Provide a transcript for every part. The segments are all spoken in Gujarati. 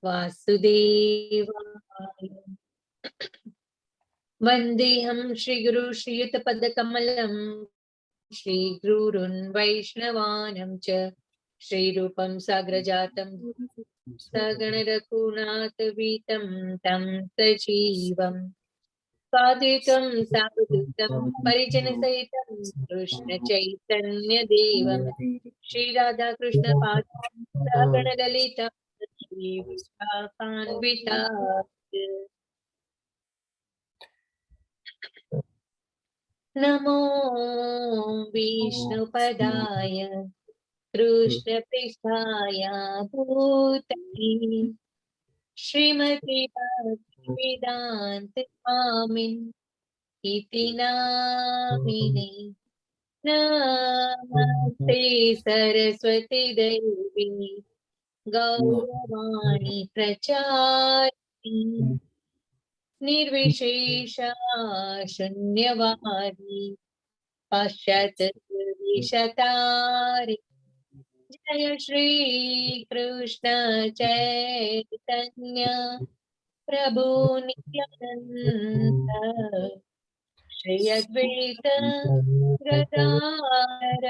वासुदेवाय। वन्देऽहं श्रीगुरु श्रीयुतपदकमलं श्रीगुरुन् वैष्णवानं च श्रीरूपं साग्रजातं सगणरघुनाथवीतं तं सजीवम् साद्वैतं सावधूतं परिजनसहितं कृष्णचैतन्यदेवं श्रीराधाकृष्णपादां सगणललिता श्रीविशाखान्विता। नमो विष्णुपदाय कृष्णपृष्ठाय भूतले श्रीमते भक्तिवेदान्त स्वामिन् इति नामिने। नमस्ते सरस्वती देवी गौरवाणी प्रचारिणी निर्विशेषा शून्यवादी पाश्चात्य जय श्री कृष्ण चैतन्य प्रभु नित्यानंद श्री अद्वैत गदाधर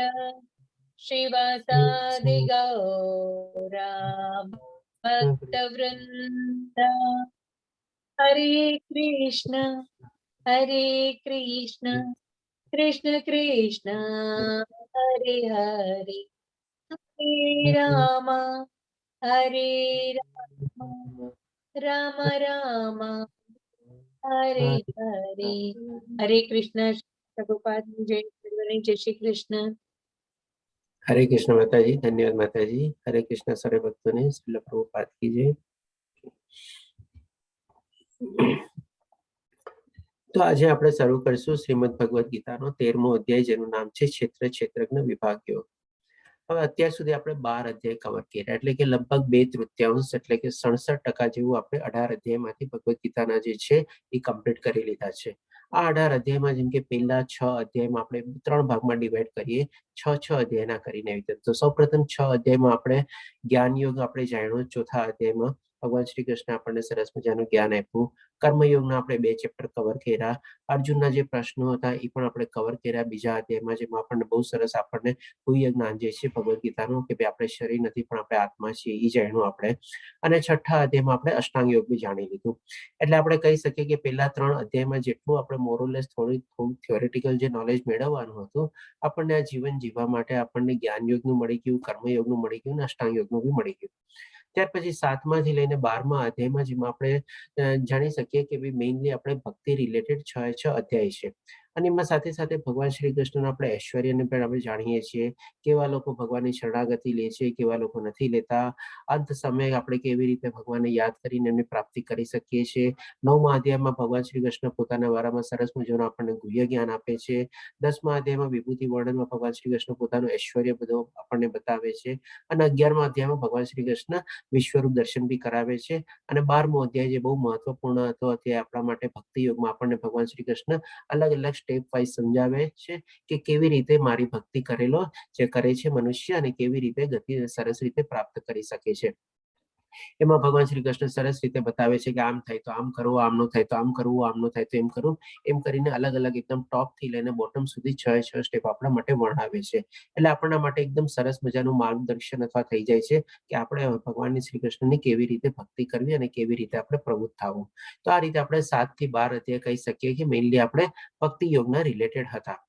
श्रीवासादि गौरा भक्तवृंद। हरे कृष्ण कृष्ण कृष्ण हरे हरे हरे राम राम राम हरे हरे। हरे कृष्ण। प्रभुपाद जय श्री कृष्ण। हरे कृष्ण माताजी। धन्यवाद माताजी। हरे कृष्ण सारे भक्तों ने श्रील प्रभुपाद की जय। तो आज આપણે શરૂ કરીશું શ્રીમદ ભગવદ ગીતાનો 13મો અધ્યાય જેનું નામ છે ક્ષેત્ર ક્ષેત્રજ્ઞ વિભાગ્યો। હવે અત્યાર સુધી આપણે 12 અધ્યાય કવર કર્યા, એટલે કે લગભગ 2/3 એટલે કે 67% જેવું આપણે 18 અધ્યાયમાંથી ભગવદ ગીતાના જે છે એ કમ્પ્લીટ કરી લીધા છે। આ 18 અધ્યાયમાં જેમ કે પહેલા 6 અધ્યાયમાં આપણે 3 ભાગમાં ડિવાઈડ કરીએ, 6 અધ્યાયના કરીને આવી રીતે। તો સૌપ્રથમ 6 અધ્યાયમાં આપણે જ્ઞાન યોગ આપણે જાણ્યો, ચોથા અધ્યાયમાં ભગવાન શ્રી કૃષ્ણ આપણને સરસ મજાનું જ્ઞાન આપ્યું। કર્મયોગના આપણે 2 ચેપ્ટર કવર કર્યા। અર્જુનના જે પ્રશ્નો હતા એ પણ આપણે કવર કર્યા બીજા અધ્યાયમાં, જેમાં આપણને બહુ સરસ આપણને ભૂય જ્ઞાન જે છે ભગવદ ગીતાનું કે ભાઈ આપણે શરીર નથી પણ આપણે આત્મા છીએ એ જાણ્યું આપણે। અને છઠ્ઠા અધ્યાયમાં આપણે અષ્ટાંગ યોગ બી જાણી લીધું। એટલે આપણે કહી શકીએ કે પહેલા 3 અધ્યાયમાં જેટલું આપણે મોરલેસ થોડું થિયોરિટિકલ જે નોલેજ મેળવવાનું હતું આપણને આ જીવન જીવવા માટે આપણને જ્ઞાન યોગનું મળી ગયું, કર્મયોગનું મળી ગયું અને અષ્ટાંગ યોગનું બી મળી ગયું। ત્યાર પછી 7માથી લઈને 12મા અધ્યાયમાં જેમાં આપણે જાણી શકીએ કે ભાઈ મેઇનલી આપણે ભક્તિ રિલેટેડ 6 અધ્યાય છે। અને એમાં સાથે સાથે ભગવાન શ્રી કૃષ્ણના આપણે ઐશ્વર્યને પણ આપણે જાણીએ છીએ, કેવા લોકો ભગવાનની શરણાગતિ લે છે, કેવા લોકો નથી લેતા, અંત સમયે આપણે કેવી રીતે ભગવાનને યાદ કરીને એમની પ્રાપ્તિ કરી શકીએ છીએ। 9મા અધ્યાયમાં ભગવાન શ્રી કૃષ્ણ પોતાના વારામાં સરસ મજાનું આપણને ગુહ્ય જ્ઞાન આપે છે। 10મા અધ્યાયમાં વિભૂતિ વર્ણનમાં ભગવાન શ્રી કૃષ્ણ પોતાનું ઐશ્વર્ય બધું આપણને બતાવે છે। અને 11મા અધ્યાયમાં ભગવાન શ્રી કૃષ્ણ વિશ્વરૂપ દર્શન બી કરાવે છે। અને 12મો અધ્યાય જે બહુ મહત્વપૂર્ણ હતો તે આપણા માટે ભક્તિ યોગમાં આપણને ભગવાન શ્રી કૃષ્ણ અલગ અલગ સ્ટેપ વાઇઝ સમજાવે છે કે કેવી રીતે મારી ભક્તિ કરેલો જે કરે છે મનુષ્ય અને કેવી રીતે ગતિ સરસ રીતે પ્રાપ્ત કરી શકે છે। એમાં ભગવાન શ્રી કૃષ્ણ સરસ રીતે બતાવે છે કે આમ થાય તો આમ કરવું, આમ ન થાય તો આમ કરવું, આમ ન થાય તો એમ કરવું, એમ કરીને અલગ અલગ એકદમ ટોપ થી લઈને બોટમ સુધી 6 સ્ટેપ આપણા માટે વર્ણવે છે। એટલે આપણા માટે એકદમ સરસ મજાનું માર્ગદર્શન અથવા થઈ જાય છે કે આપણે ભગવાનની શ્રી કૃષ્ણની કેવી રીતે ભક્તિ કરવી અને કેવી રીતે આપણે પ્રવૃત્ત થવું। તો આ રીતે આપણે 7 થી 12 અધ્યાય કહી શકીએ કે મેઇનલી આપણે ભક્તિ યોગના રિલેટેડ હતા।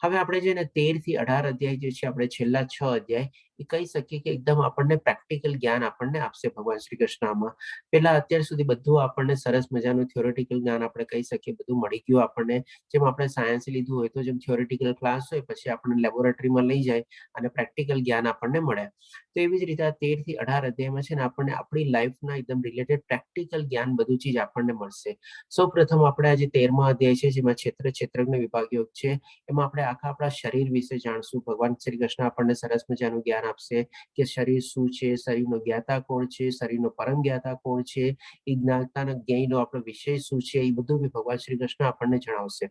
હવે આપણે જે 13 થી 18 અધ્યાય જે છે આપણે છેલ્લા 6 અધ્યાય એ કહી શકીએ કે એકદમ આપણને પ્રેક્ટિકલ જ્ઞાન આપણને આપશે ભગવાન શ્રી કૃષ્ણ આમાં। પહેલા અત્યાર સુધી બધું આપણને સરસ મજાનું થિયોરિટિકલ જ્ઞાન આપણે કહી શકીએ બધું મળી ગયું આપણને, જેમ આપણે સાયન્સ લીધું હોય તો જેમ થિયોરિટિકલ ક્લાસ હોય પછી આપણને લેબોરેટરીમાં લઈ જાય અને પ્રેક્ટિકલ જ્ઞાન આપણને મળે। તો એવી જ રીતે આ 13 થી 18 અધ્યાયમાં છે ને આપણને આપણી લાઈફના એકદમ રિલેટેડ પ્રેક્ટિકલ જ્ઞાન બધું ચીજ આપણને મળશે। સૌપ્રથમ આપણે આજે 13મા અધ્યાય છે જેમાં ક્ષેત્રજ્ઞ વિભાગ યોગ છે, એમાં આપણે આખા આપણા શરીર વિશે જાણશું। ભગવાન શ્રી કૃષ્ણ આપણને સરસ મજાનું જ્ઞાન આપશે કે શરીર શું છે, શરીરનો જ્ઞાતા કોણ છે, શરીરનો પરમ જ્ઞાતા કોણ છે, એ જ્ઞાતાના જ્ઞેયનો આપણો વિષય શું છે, એ બધું બી ભગવાન શ્રી કૃષ્ણ આપણને જણાવશે.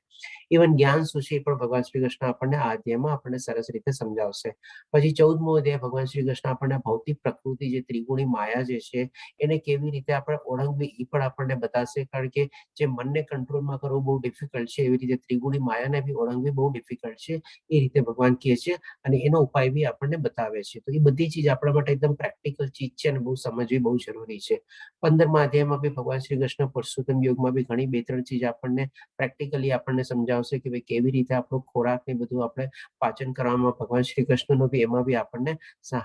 ઇવન જ્ઞાન શું છે એ પણ ભગવાન શ્રી કૃષ્ણ આપણને આ અધ્યાયમાં આપણને સરસ રીતે સમજાવશે. પછી 14મો અધ્યાય ભગવાન શ્રી કૃષ્ણ આપણને ભૌતિક પ્રકૃતિ જે ત્રિગુણી માયા જે છે એને કેવી રીતે આપણે ઓળંગવી એ પણ આપણને બતાવશે. કારણ કે જે મનને કંટ્રોલમાં કરવું બહુ ડિફિકલ્ટ છે એવી રીતે ત્રિગુણી માયાને બી ઓળંગવી બહુ ડિફિકલ્ટ છે, એ રીતે ભગવાન કહે છે અને એનો ઉપાય બી આપણને બતાવે છે. તો એ બધી ચીજ આપણા માટે એકદમ પ્રેક્ટિકલ ચીજ છે અને બહુ સમજવી બહુ જરૂરી છે. 15મા અધ્યાયમાં બી ભગવાન શ્રી કૃષ્ણ પુરુષોત્તમ યોગમાં બી ઘણી 2-3 ચીજ આપણને પ્રેક્ટિકલી આપણને સમજાવશે કે ભાઈ કેવી રીતે આપણો ખોરાક ને બધું આપણે પાચન કરવામાં ભગવાન શ્રી કૃષ્ણનો બી એમાં બી આપણને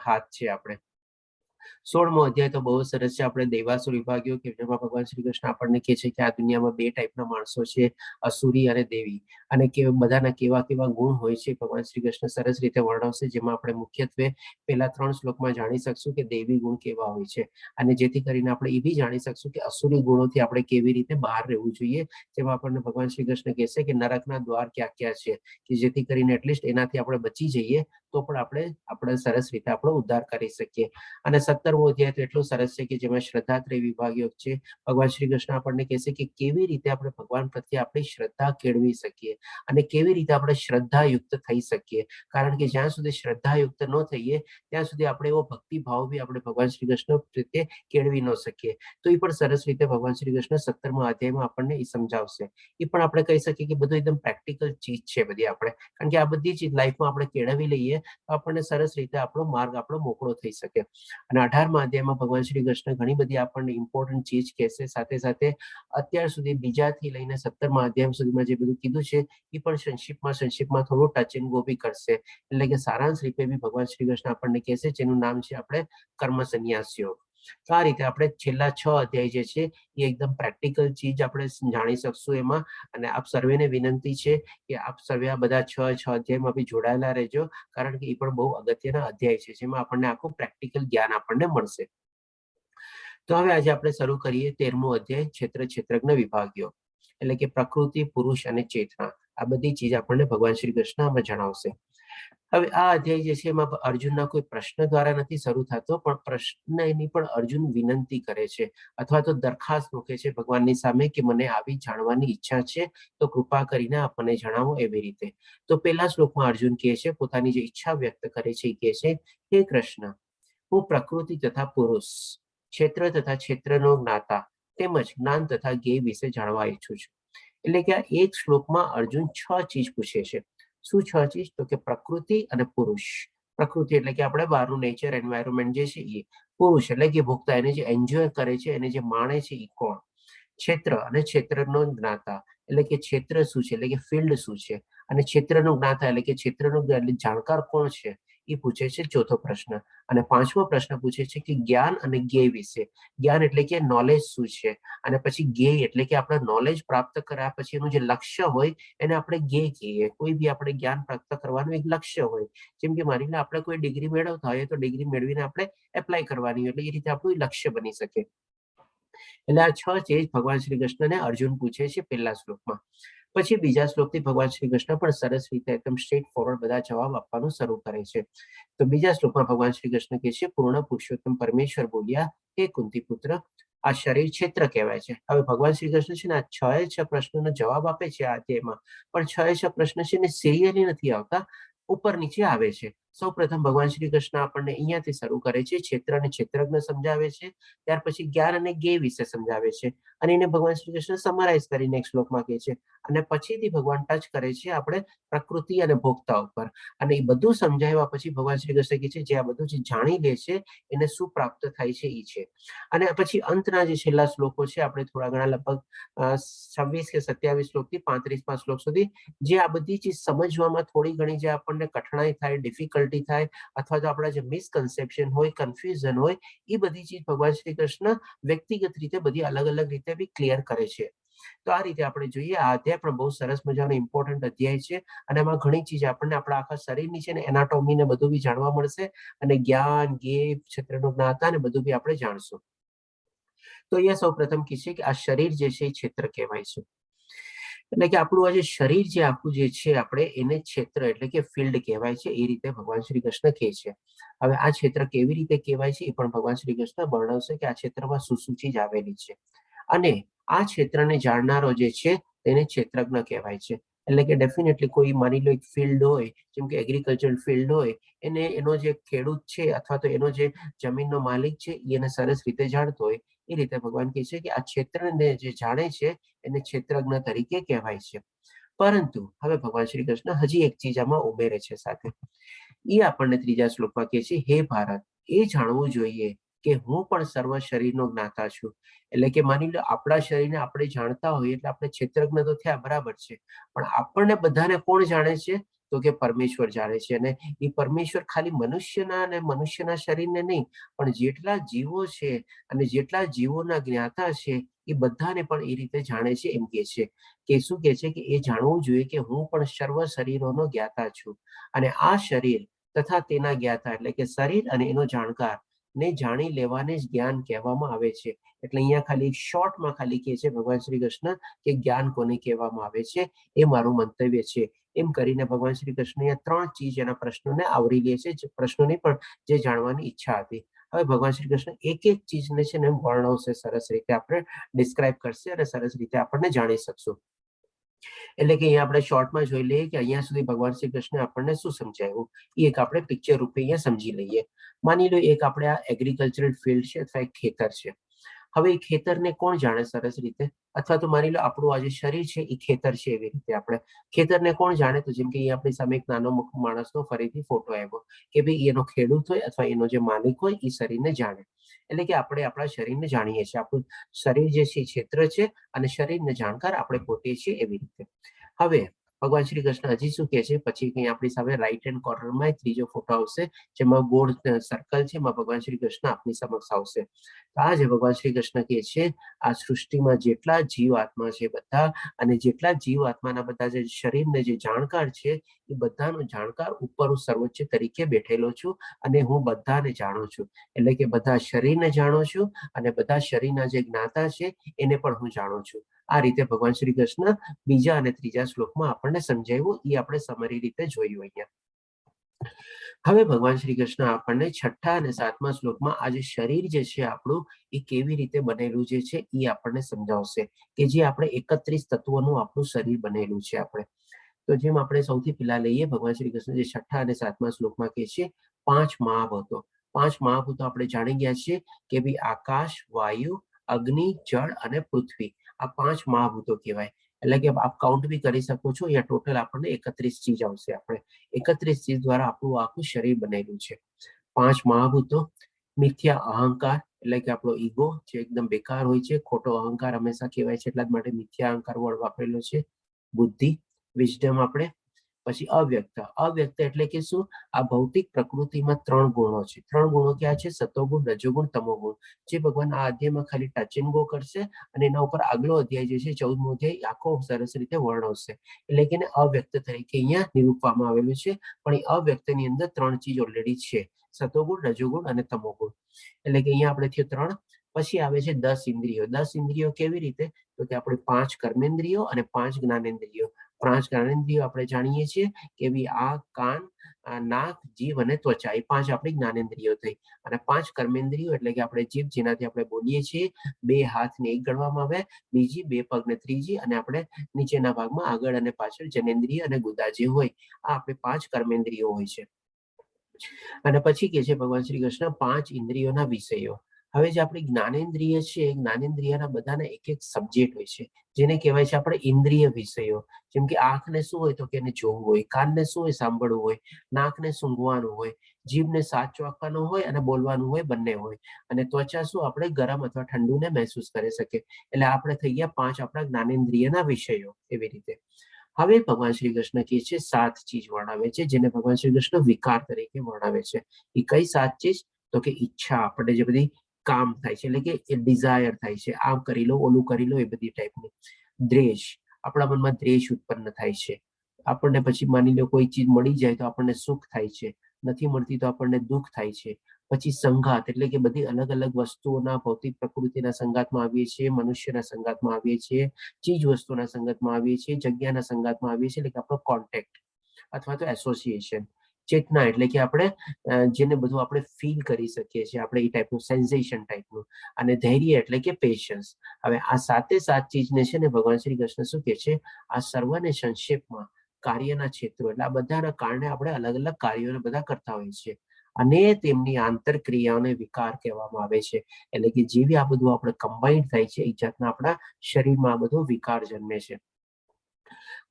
હાથ છે. આપણે 16મો અધ્યાય તો બહુ સરસ છે. આપણે દેવાસુર વિભાગીઓ કે જેમાં ભગવાન શ્રી કૃષ્ણ આપણને કહે છે કે આ દુનિયામાં 2 ટાઈપના માણસો છે, અસુરી અને દેવી, અને કે બધાના કેવા કેવા ગુણ હોય છે ભગવાન શ્રી કૃષ્ણ સરસ રીતે વર્ણવશે. જેમાં આપણે મુખ્યત્વે પહેલા 3 શ્લોકમાં જાણી શકશું કે દેવી ગુણ કેવા હોય છે, અને જેથી કરીને આપણે એ બી જાણી શકશું કે અસુરી ગુણોથી આપણે કેવી રીતે બહાર રહેવું જોઈએ. જેમાં આપણને ભગવાન શ્રી કૃષ્ણ કહેશે કે નરકના દ્વાર ક્યાં ક્યાં છે, કે જેથી કરીને એટલીસ્ટ એનાથી આપણે બચી જઈએ તો પણ આપણે સરસ રીતે આપણો ઉદ્ધાર કરી શકીએ. અને 17મો અધ્યાય તો એટલો સરસ છે કે જેમાં શ્રદ્ધાત્રય વિભાગ યોગ છે. ભગવાન શ્રી કૃષ્ણ આપણને કહેશે કે કેવી રીતે આપણે ભગવાન પ્રત્યે આપણી શ્રદ્ધા કેળવી શકીએ અને કેવી રીતે આપણે શ્રદ્ધાયુક્ત થઈ શકીએ. કારણ કે જ્યાં સુધી શ્રદ્ધાયુક્ત ન થઈએ ત્યાં સુધી આપણે એવો ભક્તિભાવ બી આપણે ભગવાન શ્રી કૃષ્ણ પ્રત્યે કેળવી ન શકીએ. તો એ પણ સરસ રીતે ભગવાન શ્રી કૃષ્ણ 17મા અધ્યાયમાં આપણને એ સમજાવશે. એ પણ આપણે કહી શકીએ કે બધું એકદમ પ્રેક્ટિકલ ચીજ છે બધી આપણે, કારણ કે આ બધી ચીજ લાઈફમાં આપણે કેળવી લઈએ તો આપણને સરસ રીતે આપણો માર્ગ આપણો મોકળો થઈ શકે. અને 18મા અધ્યાયમાં ભગવાન શ્રી કૃષ્ણ ઘણી બધી આપણને ઇમ્પોર્ટન્ટ ચીજ કહેશે. સાથે સાથે અત્યાર સુધી બીજાથી લઈને 17મા અધ્યાય સુધીમાં જે બધું કીધું છે એ પણ સંક્ષિપ્તમાં થોડું ટચ એન્ડ ગો બી કરશે. એટલે કે સારાંશ રૂપે બી ભગવાન શ્રી કૃષ્ણ આપણને કહેશે, જેનું નામ છે આપણે કર્મ સંન્યાસ યોગ. તો આ રીતે આપણે છેલ્લા 6 અધ્યાય જે છે એ એકદમ પ્રેક્ટિકલ ચીજ આપણે જાણી શકશું એમાં. અને આપ સર્વેને વિનંતી છે કે આપ સર્વે આ બધા 6 અધ્યાયમાં બી જોડાયેલા રહેજો, કારણ કે એ પણ બહુ અગત્યના અધ્યાય છે જેમાં આપણને આખું પ્રેક્ટિકલ જ્ઞાન આપણને મળશે. તો હવે આજે આપણે શરૂ કરીએ 13મો અધ્યાય ક્ષેત્રજ્ઞ વિભાગીઓ, એટલે કે પ્રકૃતિ, પુરુષ અને ચેતના. આ બધી ચીજ આપણને ભગવાન શ્રી કૃષ્ણ આમાં જણાવશે. હવે આ અધ્યાય જે છે એમાં અર્જુનના કોઈ પ્રશ્ન દ્વારા નથી શરૂ થતો, પણ પ્રશ્ન એની પણ અર્જુન વિનંતી કરે છે અથવા તો દરખાસ્ત મૂકે છે ભગવાનની સામે કે મને આવી જાણવાની ઈચ્છા છે, તો કૃપા કરીને આપ મને જણાવો. એવી રીતે તો પહેલા શ્લોકમાં અર્જુન કહે છે, પોતાની જે ઈચ્છા વ્યક્ત કરે છે એ કહે છે, હે કૃષ્ણ, હું પ્રકૃતિ તથા પુરુષ, ક્ષેત્ર તથા ક્ષેત્રનો જ્ઞાતા તેમજ જ્ઞાન તથા જ્ઞેય વિશે જાણવા ઈચ્છું છું. એટલે કે આ એક શ્લોકમાં અર્જુન 6 ચીજ પૂછે છે. શું 6 ચીજ? તો કે પ્રકૃતિ અને પુરુષ. પ્રકૃતિ એટલે કે આપણે બહારનું નેચર એન્વાયરમેન્ટ જે છે એ. પુરુષ એટલે કે ભોગતા, એને જે એન્જોય કરે છે, એને જે માણે છે એ કોણ. ક્ષેત્ર અને ક્ષેત્રનો જ્ઞાતા એટલે કે ક્ષેત્ર શું છે, એટલે કે ફિલ્ડ શું છે. અને ક્ષેત્રનો જ્ઞાતા એટલે કે ક્ષેત્રનો જાણકાર કોણ છે, એ પૂછે છે ચોથો પ્રશ્ન. અને 5મો પ્રશ્ન પૂછે છે કે જ્ઞાન અને જ્ઞેય વિશે. જ્ઞાન એટલે કે નોલેજ શું છે, અને પછી જ્ઞેય એટલે કે આપણે નોલેજ પ્રાપ્ત કર્યા પછી એનું જે લક્ષ્ય હોય એને આપણે જ્ઞેય કહીએ. કોઈ બી આપણે જ્ઞાન પ્રાપ્ત કરવાનું એક લક્ષ્ય હોય. જેમ કે માની લો આપણે કોઈ ડિગ્રી મેળવતા હોઈએ તો ડિગ્રી મેળવીને આપણે એપ્લાય કરવાની હોય, એટલે એ રીતે આપણું લક્ષ્ય બની શકે. એટલે આ 6 ચીજ ભગવાન શ્રી કૃષ્ણને અર્જુન પૂછે છે પહેલા શ્લોકમાં. પછી બીજા શ્લોકથી ભગવાન શ્રી કૃષ્ણ પણ સરસ રીતે એકદમ સ્ટ્રેટ ફોરવર્ડ બધા જવાબ આપવાનું શરૂ કરે છે. તો બીજા શ્લોકમાં ભગવાન શ્રી કૃષ્ણ કહે છે, પૂર્ણ પુરુષોત્તમ પરમેશ્વર બોલ્યા, હે કુંતી પુત્ર, આ શરીર ક્ષેત્ર કહેવાય છે. હવે ભગવાન શ્રી કૃષ્ણ છે ને આ 6 પ્રશ્નોનો જવાબ આપે છે આ અધ્યાયમાં, પણ 6 પ્રશ્ન છે ને સિરિયલી નથી આવતા, ઉપર નીચે આવે છે. સૌ પ્રથમ ભગવાન શ્રી કૃષ્ણ આપણને અહીંયાથી શરૂ કરે છે, ક્ષેત્ર અને ક્ષેત્રજ્ઞ સમજાવે છે. ત્યાર પછી જ્ઞાન અને જ્ઞેય વિશે સમજાવે છે, અને એને ભગવાન શ્રી કૃષ્ણ સમરાઇઝ કરીને એક શ્લોકમાં કહે છે. અને પછીથી ભગવાન ટચ કરે છે આપણે પ્રકૃતિ અને ભોગતા ઉપર, અને એ બધું સમજાવ્યા પછી ભગવાન શ્રી કૃષ્ણ કહે છે જે આ બધું જે જાણી લે છે એને શું પ્રાપ્ત થાય છે એ છે. અને પછી અંતના જે છેલ્લા શ્લોકો છે, આપણે થોડા ઘણા લગભગ 26 કે 27 શ્લોકથી 35મા શ્લોક સુધી, જે આ બધી ચીજ સમજવામાં થોડી ઘણી જે આપણને કઠણાઈ થાય, ડિફિકલ્ટી થાય, અથવા તો આપણા જે મિસકન્સેપ્શન હોય, કન્ફ્યુઝન હોય, એ બધી ચીજ ભગવાન શ્રી કૃષ્ણ વ્યક્તિગત રીતે બધી અલગ અલગ રીતે બી ક્લિયર કરે છે. તો આ રીતે આપણે જોઈએ આ અધ્યાય પણ બહુ સરસ મજાનો ઇમ્પોર્ટન્ટ અધ્યાય છે, અને એમાં ઘણી ચીજ આપણને આપણા આખા શરીરની છે ને એનાટોમી ને બધું બી જાણવા મળશે, અને જ્ઞાન, જ્ઞેય, ક્ષેત્રનું જ્ઞાતા ને બધું બી આપણે જાણશું. તો અહીંયા સૌ પ્રથમ કહે છે કે આ શરીર જે છે એ ક્ષેત્ર કહેવાય છે. એટલે કે આપણું આ જે શરીર જે આખું જે છે આપણે એને ક્ષેત્ર એટલે કે ફિલ્ડ કહેવાય છે, એ રીતે ભગવાન શ્રી કૃષ્ણ કહે છે. હવે આ ક્ષેત્ર કેવી રીતે કહેવાય છે એ પણ ભગવાન શ્રી કૃષ્ણ વર્ણવશે કે આ ક્ષેત્રમાં શું શું ચીજ આવેલી છે. અને આ ક્ષેત્રને જાણનારો જે છે તેને ક્ષેત્રજ્ઞ કહેવાય છે. એટલે કે ડેફિનેટલી કોઈ માની લો એક ફિલ્ડ હોય, જેમ કે એગ્રીકલ્ચરલ ફિલ્ડ હોય, એને એનો જે ખેડૂત છે અથવા તો એનો જે જમીનનો માલિક છે એને સરસ રીતે જાણતો હોય, એ રીતે ભગવાન કહે છે કે આ ક્ષેત્રને જે જાણે છે એને ક્ષેત્રજ્ઞ તરીકે કહેવાય છે. પરંતુ હવે ભગવાન શ્રી કૃષ્ણ હજી એક ચીજ આમાં ઉમેરે છે સાથે. એ આપણને ત્રીજા શ્લોકમાં કહે છે, હે ભારત, એ જાણવું જોઈએ કે હું પણ સર્વ શરીરનો જ્ઞાતા છું. એટલે કે માની લો આપણા શરીરને આપણે જાણતા હોઈએ એટલે આપણે ક્ષેત્રજ્ઞ તો થયા, બરાબર છે, પણ આપણને બધાને કોણ જાણે છે? તો કે પરમેશ્વર જાણે છે. અને એ પરમેશ્વર ખાલી મનુષ્યના અને મનુષ્યના શરીરને નહીં, પણ જેટલા જીવો છે અને જેટલા જીવોના જ્ઞાતા છે એ બધાને પણ એ રીતે જાણે છે. એમ કે છે કે શું કે છે કે એ જાણવું જોઈએ કે હું પણ સર્વ શરીરોનો જ્ઞાતા છું. અને આ શરીર તથા તેના જ્ઞાતા એટલે કે શરીર અને એનો જાણકાર ને જાણી લેવાને જ જ્ઞાન કહેવામાં આવે છે. એટલે અહીંયા ખાલી શોર્ટમાં ખાલી કહે છે ભગવાન શ્રી કૃષ્ણ કે જ્ઞાન કોને કહેવામાં આવે છે, એ મારું મંતવ્ય છે. એમ કરીને ભગવાન શ્રી કૃષ્ણ અહીંયા 3 ચીજ એના પ્રશ્નોને આવરી લે છે, પ્રશ્નોની પણ જે જાણવાની ઈચ્છા હતી. હવે ભગવાન શ્રી કૃષ્ણ એક એક ચીજને છે ને વર્ણવશે, સરસ રીતે આપણે ડિસ્ક્રાઇબ કરશે અને સરસ રીતે આપણને જાણી શકશું. એટલે કે અહીંયા આપણે શોર્ટમાં જોઈ લઈએ કે અહીંયા સુધી ભગવાન શ્રી કૃષ્ણ આપણને શું સમજાવ્યું, એ એક આપણે પિક્ચર રૂપે અહીંયા સમજી લઈએ. માની લો એક આપણે આ એગ્રીકલ્ચરલ ફિલ્ડ છે અથવા એક ખેતર છે. હવે એ ખેતરને કોણ જાણે સરસ રીતે? અથવા તો માની લો આપણું આ જે શરીર છે એ ખેતર છે. એવી રીતે આપણે ખેતરને કોણ જાણે? તો જેમ કે અહીંયા આપણી સામે એક નાનો માણસનો ફરીથી ફોટો આવ્યો કે ભાઈ એનો ખેડૂત હોય અથવા એનો જે માલિક હોય એ શરીરને જાણે. એટલે કે આપણે આપણા શરીરને જાણીએ છીએ. આપણું શરીર જે છે ક્ષેત્ર છે અને શરીરને જાણકાર આપણે પોતે છીએ. એવી રીતે હવે ભગવાન શ્રી કૃષ્ણ હજી શું કહે છે, પછી કંઈ આપણી સામે રાઈટ હેન્ડ કોર્નરમાં ત્રીજો ફોટો આવશે જેમાં ગોળ સર્કલ છે, એમાં ભગવાન શ્રી કૃષ્ણ આપની સમક્ષ આવશે. આ જે ભગવાન શ્રી કૃષ્ણ કહે છે આ સૃષ્ટિમાં જેટલા જીવ આત્મા છે બધા, અને જેટલા જીવ આત્માના બધા જે શરીરને જે જાણકાર છે એ બધાનો જાણકાર ઉપર હું સર્વોચ્ચ તરીકે બેઠેલો છું અને હું બધાને જાણું છું. એટલે કે બધા શરીરને જાણું છું અને બધા શરીરના જે જ્ઞાતા છે એને પણ હું જાણું છું. આ રીતે ભગવાન શ્રી કૃષ્ણ બીજા અને ત્રીજા શ્લોકમાં આપણને સમજાવ્યું, એ આપણે સમરી રીતે જોયું અહીંયા. હવે ભગવાન શ્રી કૃષ્ણ આપણને છઠ્ઠા અને સાતમા શ્લોકમાં આ જે શરીર જે છે આપણું એ કેવી રીતે બનેલું જે છે એ આપણને સમજાવશે કે જે આપણે 31 તત્વોનું આપણું શરીર બનેલું છે. આપણે તો જેમ આપણે સૌથી પહેલા લઈએ ભગવાન શ્રી કૃષ્ણ જે છઠ્ઠા અને સાતમા શ્લોકમાં કહે છે 5 મહાભૂતો. 5 મહાભૂતો આપણે જાણી ગયા છીએ કે ભાઈ આકાશ, વાયુ, અગ્નિ, જળ અને પૃથ્વી, આ 5 મહાભૂતો કહેવાય. એટલે કે આપ કાઉન્ટ બી કરી શકો છો. અહીંયા ટોટલ આપણને 31 ચીજ આવશે. આપણે 31 ચીજ દ્વારા આપણું આખું શરીર બનેલું છે. 5 મહાભૂતો, મિથ્યા અહંકાર એટલે કે આપણો ઈગો જે એકદમ બેકાર હોય છે, ખોટો અહંકાર હંમેશા કહેવાય છે, એટલા જ માટે મિથ્યા અહંકાર વર્ડ વાપરેલો છે. બુદ્ધિ, વિઝડમ આપણે, પછી અવ્યક્ત. અવ્યક્ત એટલે કે શું? આ ભૌતિક પ્રકૃતિમાં 3 ગુણો છે. 3 ગુણો ક્યાં છે? સતોગુણ, રજોગુણ, તમોગુણ. જે ભગવાન આ અધ્યાયમાં ખાલી ટચ એન્ડ ગો કરશે અને એના ઉપર આગલો અધ્યાય જે છે 14મો અધ્યાય આખો સરસ રીતે વર્ણવશે. એટલે કે એને અવ્યક્ત તરીકે અહીંયા નિરૂપવામાં આવેલું છે. પણ એ અવ્યક્તની અંદર 3 ચીજ ઓલરેડી છે, સતોગુણ, રજોગુણ અને તમોગુણ. એટલે કે અહીંયા આપણે થયો 3. પછી આવે છે 10 ઇન્દ્રિયો. 10 ઇન્દ્રિયો કેવી રીતે? તો કે આપણે 5 કર્મેન્દ્રિયો અને 5 જ્ઞાનેન્દ્રિયો. 5 જ્ઞાનેન્દ્રિયો આપણે જાણીએ છીએ કે ભાઈ આંખ, કાન, નાક, જીભ અને ત્વચા, એ 5 આપણી જ્ઞાનેન્દ્રિયો થઈ. અને 5 કર્મેન્દ્રિયો એટલે કે આપણે જીભ જેનાથી આપણે બોલીએ છીએ, 2 હાથ ને 1 ગણવામાં આવે, બીજી 2 પગ ને ત્રીજી, અને આપણે નીચેના ભાગમાં આગળ અને પાછળ જનેન્દ્રિય અને ગુદા જે હોય, આ આપણે 5 કર્મેન્દ્રિયો હોય છે. અને પછી કે છે ભગવાન શ્રી કૃષ્ણ 5 ઇન્દ્રિયોના વિષયો. હવે જે આપણી જ્ઞાનેન્દ્રિય છે, જ્ઞાનેન્દ્રિયના બધાના એક એક સબ્જેક્ટ હોય છે જેને કહેવાય છે આપણે ઇન્દ્રિય વિષયો. જેમ કે આંખને શું હોય? તો કે એને જોવું હોય. કાનને શું હોય? સાંભળવું હોય. નાકને સૂંઘવાનું હોય. જીભને સાચ ચોકવાનું હોય અને બોલવાનું હોય, બંને હોય. અને ત્વચા શું? આપણે ગરમ અથવા ઠંડુને મહેસૂસ કરી શકીએ. એટલે આપણે થઈ ગયા 5 આપણા જ્ઞાનેન્દ્રિયના વિષયો. એવી રીતે હવે ભગવાન શ્રી કૃષ્ણ કહે છે 7 ચીજ વર્ણવે છે જેને ભગવાન શ્રી કૃષ્ણ વિકાર તરીકે વર્ણવે છે. એ કઈ 7 ચીજ? તો કે ઈચ્છા, આપણે જે બધી કામ થાય છે, એટલે કે એ ડિઝાયર થાય છે, આમ કરી લો, ઓલું કરી લો, એ બધી ટાઈપની. દ્વેષ, આપણા મનમાં દ્વેષ ઉત્પન્ન થાય છે. આપણને પછી માની લો કોઈ ચીજ મળી જાય તો આપણને સુખ થાય છે, નથી મળતી તો આપણને દુઃખ થાય છે. પછી સંઘાત એટલે કે બધી અલગ અલગ વસ્તુઓના ભૌતિક પ્રકૃતિના સંઘાતમાં આવીએ છીએ, મનુષ્યના સંઘાતમાં આવીએ છીએ, ચીજ વસ્તુના સંઘાતમાં આવીએ છીએ, જગ્યાના સંઘાતમાં આવીએ છીએ, એટલે કે આપણો કોન્ટેક્ટ અથવા તો એસોસિએશન. ચેતના એટલે કે આપણે જેને બધું આપણે ફીલ કરી શકીએ છીએ, આપણે એ ટાઈપનું સેન્સેશન ટાઈપનું. અને ધૈર્ય એટલે કે પેશન્સ. હવે આ સાતે સાત ચીજને છે ને ભગવાન શ્રી કૃષ્ણ શું કે છે, આ સર્વને સંક્ષેપમાં કાર્યના ક્ષેત્રો એટલે આ બધાના કારણે આપણે અલગ અલગ કાર્યોને બધા કરતા હોઈએ છીએ અને તેમની આંતરક્રિયાઓને વિકાર કહેવામાં આવે છે. એટલે કે જેવી આ બધું આપણે કમ્બાઇન્ડ થાય છે એ જાતના આપણા શરીરમાં આ બધો વિકાર જન્મે છે.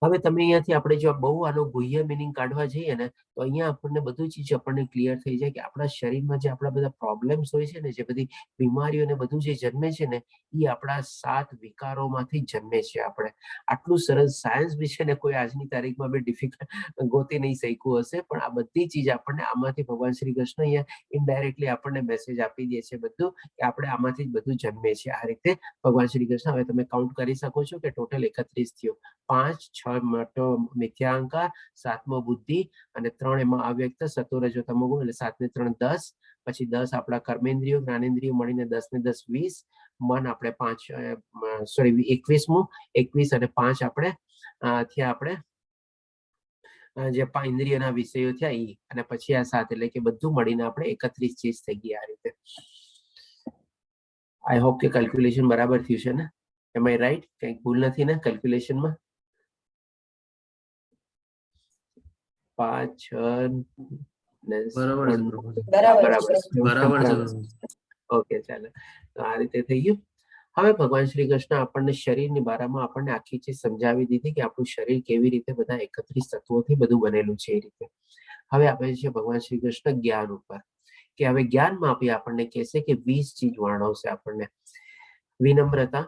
હવે તમે અહીંયાથી આપણે જો બહુ આનો ગુહ્ય મિનિંગ કાઢવા જઈએ ને તો અહીંયા આપણને બધું ચીજ આપણને ક્લિયર થઈ જાય કે આપણા શરીરમાં જે આપણા બધા પ્રોબ્લેમ્સ હોય છે ને, જે બધી બીમારીઓ ને બધું જે જન્મે છે ને, એ આપણા 7 વિકારોમાંથી જન્મે છે. આપણે આટલું સરસ સાયન્સ બી છે ને કોઈ આજની તારીખમાં બી ડિફિકલ્ટ ગોતી નહીં શક્યું હશે, પણ આ બધી ચીજ આપણને આમાંથી ભગવાન શ્રી કૃષ્ણ અહીંયા ઇનડાયરેક્ટલી આપણને મેસેજ આપી દે છે બધું કે આપણે આમાંથી જ બધું જન્મે છે. આ રીતે ભગવાન શ્રી કૃષ્ણ, હવે તમે કાઉન્ટ કરી શકો છો કે ટોટલ 31 થયો. 5, 6 મોટો મિથ્યા અહંકાર, 7મો બુદ્ધિ અને 3 એમાં અવ્યક્ત, 17 રજો તમોગુણ એટલે 7 ને 3 10, પછી 10 આપણા કર્મેન્દ્રિયો જ્ઞાનેન્દ્રિયો મળીને 10 ને 10 20, મન આપણે 5 સોરી 21મું, 21 અને 5 આપણે થયા આપણે જે ઇન્દ્રિયના વિષયો થયા એ, અને પછી આ 7 એટલે કે બધું મળીને આપણે 31 ચીજ થઈ ગઈ. આ રીતે આઈ હોપ કે કેલ્ક્યુલેશન બરાબર થયું છે ને? એમ આઈ રાઈટ? કંઈક ભૂલ નથી ને કેલ્ક્યુલેશનમાં? 5, 6 બરાબર. ઓકે, ચાલો, તો આ રીતે થઈ ગયું. હવે ભગવાન શ્રી કૃષ્ણ આપણને શરીરની બારામાં આપણને આખી ચીજ સમજાવી દીધી કે આપણું શરીર કેવી રીતે બધા 31 તત્વોથી બધું બનેલું છે. એ રીતે હવે આપણે છે ભગવાન શ્રી કૃષ્ણ જ્ઞાન ઉપર, કે હવે જ્ઞાનમાં આપી આપણને કહેશે કે 20 ચીજ વર્ણવશે આપણને. વિનમ્રતા,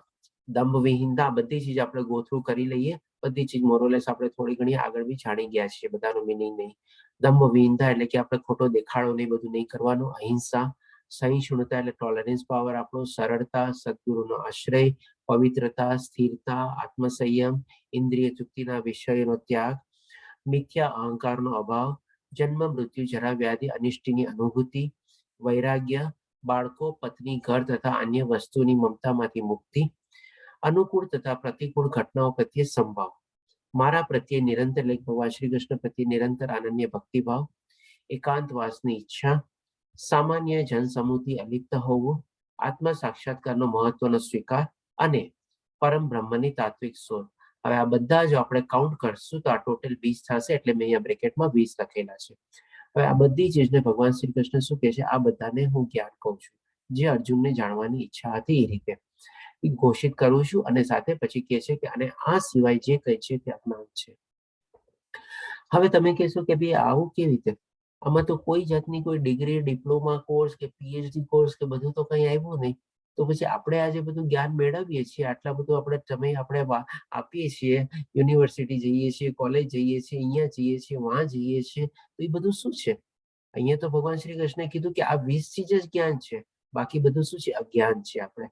દંભ વિહીનતા, બધી ચીજ આપણે ગો થ્રુ કરી લઈએ. બધી ચીજ મોરોલેસ આપણે થોડી ઘણી આગળ બી જાણી ગયા છીએ, બધાનું મિનિંગ નહીં. દંભ વિહીનતા એટલે કે આપણે ખોટો દેખાડો નહીં, બધું નહીં કરવાનું. અહિંસા, સહિષ્ણુતા એટલે ટોલરન્સ પાવર આપણો, સરળતા, સદગુરુનો આશ્રય, પવિત્રતા, સ્થિરતા, આત્મસંયમ, ઇન્દ્રિય તૃપ્તિના વિષયનો ત્યાગ, મિથ્યા અહંકારનો અભાવ, જન્મ મૃત્યુ જરા વ્યાધિ અનિષ્ટની અનુભૂતિ, વૈરાગ્ય, બાળકો, પત્ની, ઘર તથા અન્ય વસ્તુની મમતામાંથી મુક્તિ, અનુકૂળ તથા પ્રતિકૂળ ઘટનાઓ પ્રત્યે સંભાવ, મારા પ્રત્યે નિરંતર ભગવાન શ્રી કૃષ્ણ પ્રત્યે નિરંતર અનન્ય ભક્તિભાવ, એકાંતવાસની ઈચ્છા, સામાન્ય જનસમૂહથી અલિપ્ત હોવું, આત્મ સાક્ષાત્કારનો મહત્વનો સ્વીકાર અને પરમ બ્રહ્મની તાત્વિક શોધ. હવે આ બધા જો આપણે કાઉન્ટ કરશું તો આ ટોટલ 20 થશે, એટલે મેં અહીંયા બ્રેકેટમાં 20 લખેલા છે. હવે આ બધી ચીજને ભગવાન શ્રી કૃષ્ણ શું કહે છે, આ બધાને હું જ્ઞાન કહું છું, જે અર્જુનને જાણવાની ઈચ્છા હતી એ રીતે ઘોષિત કરું છું. અને સાથે પછી કહે છે કે અને આ સિવાય જે કંઈ છે તે અજ્ઞાન છે. હવે તમે કહેશો કે ભાઈ આવું કેવી રીતે? આમાં તો કોઈ જાતની કોઈ ડિગ્રી, ડિપ્લોમા કોર્સ કે પીએચડી કોર્સ કે બધું તો કંઈ આવ્યું નહીં. તો પછી આપણે આજે બધું જ્ઞાન મેળવીએ છીએ, આટલા બધું આપણે સમય આપણે આપીએ છીએ, યુનિવર્સિટી જઈએ છીએ, કોલેજ જઈએ છીએ, અહીંયા જઈએ છીએ, વહાં જઈએ છીએ, તો એ બધું શું છે? અહીંયા તો ભગવાન શ્રી કૃષ્ણે કીધું કે આ 20 ચીજ જ જ્ઞાન છે, બાકી બધું શું છે? અજ્ઞાન છે આપણે.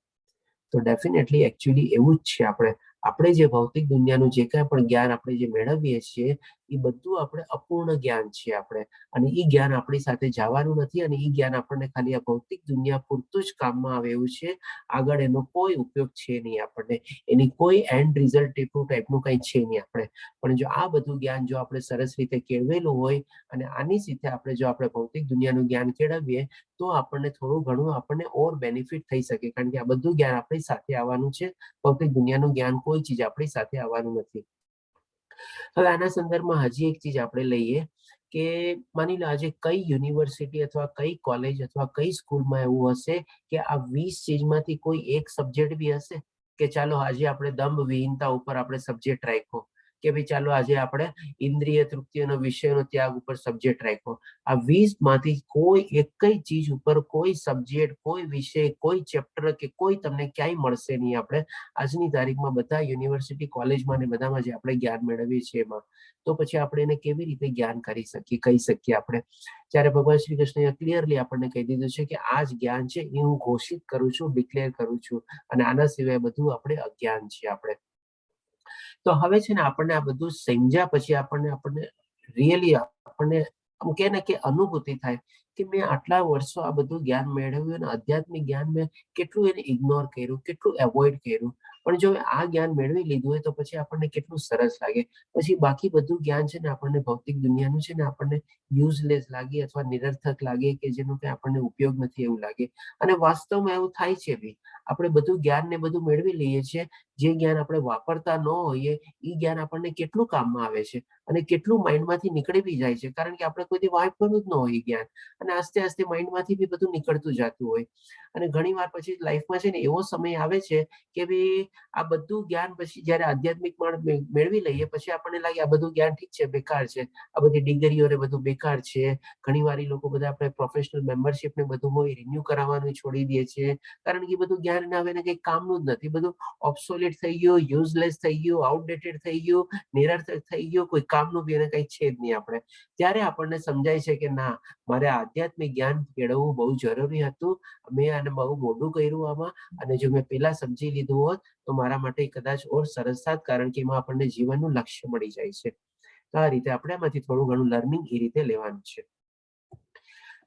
તો ડેફિનેટલી એકચ્યુઅલી એવું જ છે. આપણે જે ભૌતિક દુનિયાનું જે કાંઈ પણ જ્ઞાન આપણે જે મેળવીએ છીએ એ બધું આપણે અપૂર્ણ જ્ઞાન છે આપણે, અને એ જ્ઞાન આપણી સાથે જવાનું નથી, અને એ જ્ઞાન આપણને ખાલી આ ભૌતિક દુનિયા પૂરતું જ કામમાં આવે એવું છે. આગળ એનો કોઈ ઉપયોગ છે નહીં આપણને, એની કોઈ એન્ડ રિઝલ્ટ ટાઈપનું કંઈ છે નહીં આપણે. પણ જો આ બધું જ્ઞાન જો આપણે સરસ રીતે કેળવેલું હોય અને આની સાથે આપણે જો આપણે ભૌતિક દુનિયાનું જ્ઞાન કેળવીએ તો આપણને થોડું ઘણું આપણને ઓર બેનિફિટ થઈ શકે, કારણ કે આ બધું જ્ઞાન આપણી સાથે આવવાનું છે. ભૌતિક દુનિયાનું જ્ઞાન કોઈ ચીજ આપણી સાથે આવવાનું નથી. હવે આના સંદર્ભમાં હજી એક ચીજ આપણે લઈએ કે માની લો આજે કઈ યુનિવર્સિટી અથવા કઈ કોલેજ અથવા કઈ સ્કૂલમાં એવું હશે કે આ 20 ચીજમાંથી કોઈ એક સબ્જેક્ટ બી હશે કે ચાલો આજે આપણે દંભ વિહીનતા ઉપર આપણે સબ્જેક્ટ રાખ્યો, કે ભાઈ ચાલો આજે આપણે ઇન્દ્રિય તૃપ્તિનો વિષયનો ત્યાગ ઉપર સબ્જેક્ટ રાખ્યો. આ 20માંથી કોઈ એક ચીજ ઉપર કોઈ સબ્જેક્ટ, કોઈ વિષય, કોઈ ચેપ્ટર કે કોઈ તમને ક્યાંય મળશે નહીં. આપણે આજની તારીખમાં બધા યુનિવર્સિટી, કોલેજમાં ને બધામાં જે આપણે જ્ઞાન મેળવીએ છીએ એમાં, તો પછી આપણે એને કેવી રીતે જ્ઞાન કરી શકીએ, કહી શકીએ આપણે? જ્યારે ભગવાન શ્રી કૃષ્ણ ક્લિયરલી આપણને કહી દીધું છે કે આ જ જ્ઞાન છે, એ હું ઘોષિત કરું છું, ડિક્લેર કરું છું, અને આના સિવાય બધું આપણે અજ્ઞાન છે આપણે. તો હવે છે ને આપણને આ બધું સમજ્યા પછી આપણને રિયલી આપણને કે અનુભૂતિ થાય કે મેં આટલા વર્ષો આ બધું જ્ઞાન મેળવ્યું અને આધ્યાત્મિક જ્ઞાન મેં કેટલું એને ઇગ્નોર કર્યું, કેટલું એવોઇડ કર્યું. પણ જો આ જ્ઞાન મેળવી લીધું હોય તો પછી આપણને કેટલું સરસ લાગે. પછી બાકી બધું જ્ઞાન છે ને આપણને ભૌતિક દુનિયાનું છે ને આપણને યુઝલેસ લાગે અથવા નિરર્થક લાગે કે જેનો કંઈ આપણને ઉપયોગ નથી એવું લાગે. અને વાસ્તવમાં એવું થાય છે બી. આપણે બધું જ્ઞાન ને બધું મેળવી લઈએ છીએ, જે જ્ઞાન આપણે વાપરતા ન હોઈએ એ જ્ઞાન આપણને કેટલું કામમાં આવે છે અને કેટલું માઇન્ડમાંથી નીકળી બી જાય છે, કારણ કે આપણે કોઈ દી વાપરવું જ ન હોય એ જ્ઞાન. અને આસ્તે આસ્તે માઇન્ડમાંથી બી બધું નીકળતું જતું હોય. અને ઘણી વાર પછી લાઈફમાં છે ને એવો સમય આવે છે કે ભાઈ આ બધું જ્ઞાન પછી જ્યારે આધ્યાત્મિક માર્ગ મેળવી લઈએ પછી આપણને લાગે આ બધું જ્ઞાન ઠીક છે, બેકાર છે, આ બધી ડિગ્રીઓ ને બધું બેકાર છે. ઘણી વાર એ લોકો બધા આપણે પ્રોફેશનલ મેમ્બરશિપ ને બધું હોય રિન્યુ કરાવવાનું છોડી દે છે, કારણ કે બધું જ્ઞાન ના આવે ને કંઈ કામનું જ નથી. બધું ઓબ્સોલેટ થઈ ગયું, યુઝલેસ થઈ ગયું, આઉટડેટેડ થઈ ગયું, નિરર્થક થઈ ગયું, કોઈ કામનું બી એને કંઈ છે જ નહીં આપણે. ત્યારે આપણને સમજાય છે કે ના, મારે આધ્યાત્મિક જ્ઞાન કેળવવું બહુ જરૂરી હતું. મેં આને બહુ મોડું કર્યું આમાં, અને જો મેં પેલા સમજી લીધું હોત તો મારા માટે કદાચ ઓર સરસ થાત, કારણ કે એમાં આપણને જીવનનું લક્ષ્ય મળી જાય છે. તો આ રીતે આપણે એમાંથી થોડું ઘણું લર્નિંગ એ રીતે લેવાનું છે.